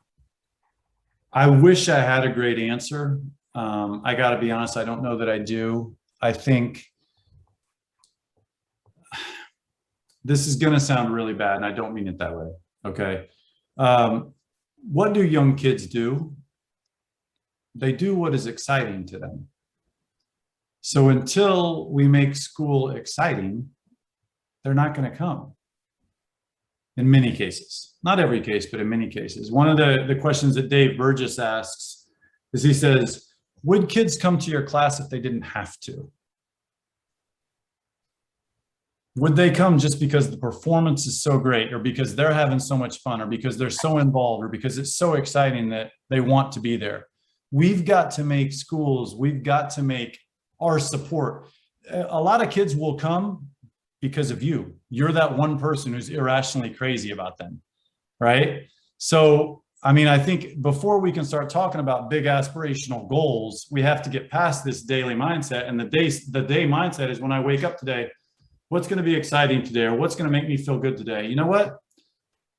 Speaker 2: I wish I had a great answer. I got to be honest, I don't know that I do. I think this is going to sound really bad, and I don't mean it that way. Okay. What do young kids do? They do what is exciting to them. So until we make school exciting, they're not going to come. in many cases. Not every case, but in many cases. One of the questions that Dave Burgess asks is, he says, would kids come to your class if they didn't have to? Would they come just because the performance is so great, or because they're having so much fun, or because they're so involved, or because it's so exciting that they want to be there? We've got to make schools, we've got to make our support. A lot of kids will come because of you. You're that one person who's irrationally crazy about them, right? So, I mean, I think before we can start talking about big aspirational goals, we have to get past this daily mindset. And the day mindset is, when I wake up today, what's going to be exciting today, or what's going to make me feel good today? You know what?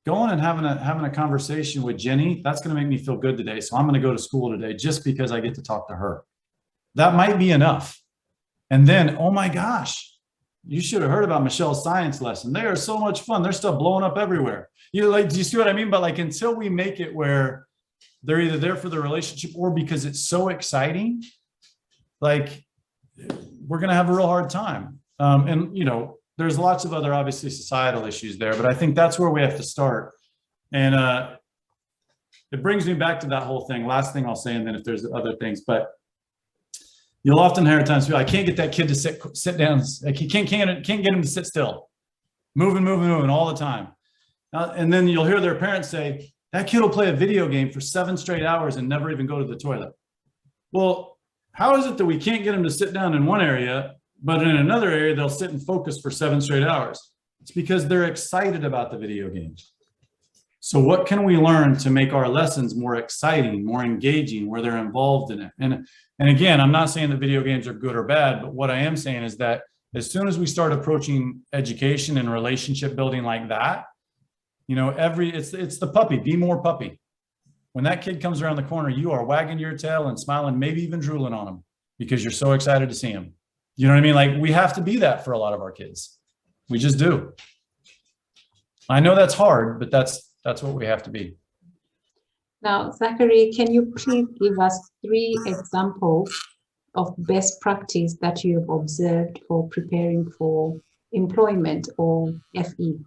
Speaker 2: Going and having a conversation with Jenny, that's going to make me feel good today. So I'm going to go to school today just because I get to talk to her. That might be enough. And then, oh my gosh, you should have heard about Michelle's science lesson. They are so much fun. They're stuff blowing up everywhere. You like, do you see what I mean? But like, until we make it where they're either there for the relationship or because it's so exciting, like, we're going to have a real hard time. And, you know, there's lots of other, obviously, societal issues there, but I think that's where we have to start. And it brings me back to that whole thing. Last thing I'll say, and then if there's other things, but you'll often hear times, I can't get that kid to sit down. Like, you can't get him to sit still, moving all the time. And then you'll hear their parents say, that kid will play a video game for 7 straight hours and never even go to the toilet. Well, how is it that we can't get them to sit down in one area, but in another area, they'll sit and focus for 7 straight hours? It's because they're excited about the video games. So what can we learn to make our lessons more exciting, more engaging, where they're involved in it? And again, I'm not saying that video games are good or bad, but what I am saying is that as soon as we start approaching education and relationship building like that, you know, it's the puppy, be more puppy. When that kid comes around the corner, you are wagging your tail and smiling, maybe even drooling on him because you're so excited to see him. You know what I mean? Like, we have to be that for a lot of our kids. We just do. I know that's hard, but that's what we have to be.
Speaker 5: Now, Zachary, can you please give us 3 examples of best practice that you have observed for preparing for employment or FE?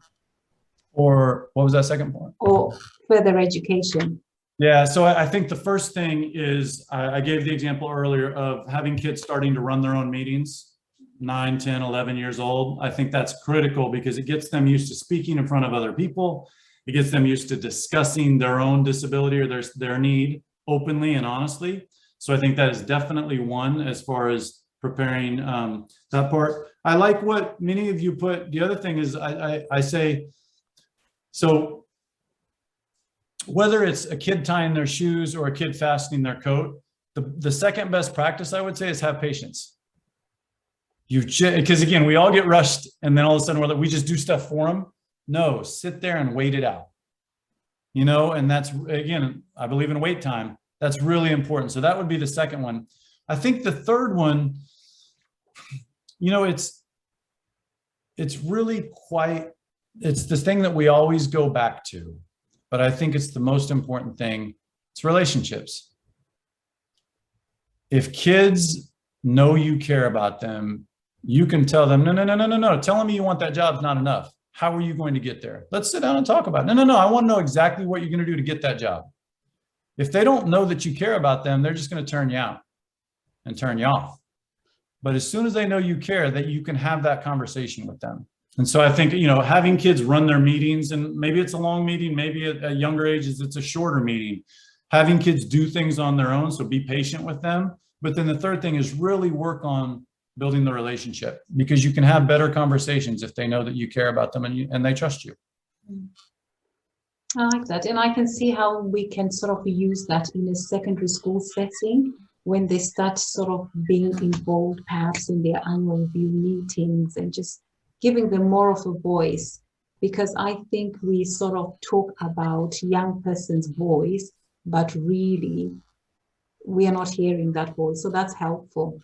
Speaker 2: Or what was that second point?
Speaker 5: Or further education.
Speaker 2: Yeah, so I think the first thing is, I gave the example earlier of having kids starting to run their own meetings, 9, 10, 11 years old. I think that's critical because it gets them used to speaking in front of other people. It gets them used to discussing their own disability or their need openly and honestly. So I think that is definitely one as far as preparing that part. I like what many of you put. The other thing is I say, so whether it's a kid tying their shoes or a kid fastening their coat, the second best practice I would say is have patience. Because again, we all get rushed and then all of a sudden we just do stuff for them. No, sit there and wait it out. You know, and that's, again, I believe in wait time. That's really important. So that would be the second one. I think the third one, you know, it's really quite, it's the thing that we always go back to, but I think it's the most important thing. It's relationships. If kids know you care about them, you can tell them, no. Telling me you want that job is not enough. How are you going to get there? Let's sit down and talk about it. No. I want to know exactly what you're going to do to get that job. If they don't know that you care about them, they're just going to turn you out and turn you off. But as soon as they know you care, that you can have that conversation with them. And so I think, you know, having kids run their meetings, and maybe it's a long meeting, maybe at younger ages, it's a shorter meeting. Having kids do things on their own, so be patient with them. But then the third thing is really work on building the relationship, because you can have better conversations if they know that you care about them and they trust you.
Speaker 5: I like that. And I can see how we can sort of use that in a secondary school setting when they start sort of being involved perhaps in their annual review meetings and just giving them more of a voice, because I think we sort of talk about young person's voice, but really we are not hearing that voice. So that's helpful.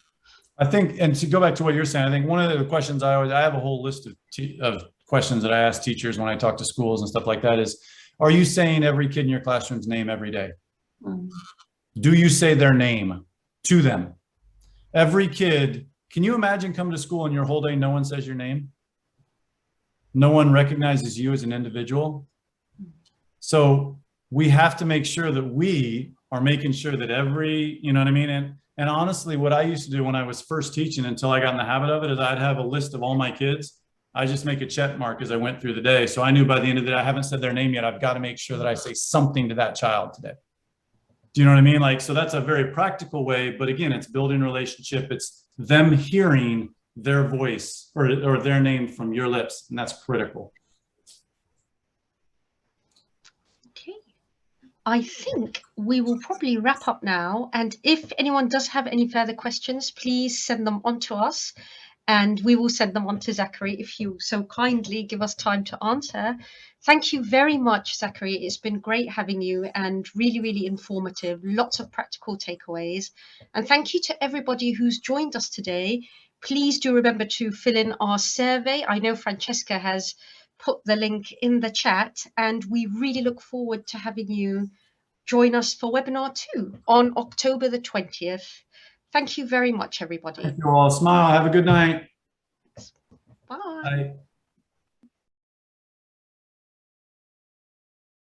Speaker 2: I think, and to go back to what you're saying, I think one of the questions I have a whole list of questions that I ask teachers when I talk to schools and stuff like that is, are you saying every kid in your classroom's name every day? Do you say their name to them? Every kid, can you imagine coming to school and your whole day no one says your name? no one recognizes you as an individual. So we have to make sure that we are making sure that every, you know what I mean? And honestly, what I used to do when I was first teaching, until I got in the habit of it, is I'd have a list of all my kids. I just make a check mark as I went through the day. So I knew by the end of the day, I haven't said their name yet. I've got to make sure that I say something to that child today. Do you know what I mean? Like, so that's a very practical way, but again, it's building relationship. It's them hearing their voice or their name from your lips. And that's critical.
Speaker 1: Okay. I think we will probably wrap up now. And if anyone does have any further questions, please send them on to us. And we will send them on to Zachary if you so kindly give us time to answer. Thank you very much, Zachary. It's been great having you and really, really informative. Lots of practical takeaways. And thank you to everybody who's joined us today. Please do remember to fill in our survey. I know Francesca has put the link in the chat, and we really look forward to having you join us for webinar 2 on October the 20th. Thank you very much, everybody.
Speaker 2: Thank you all. Smile. Have a good night.
Speaker 1: Bye.
Speaker 2: Bye.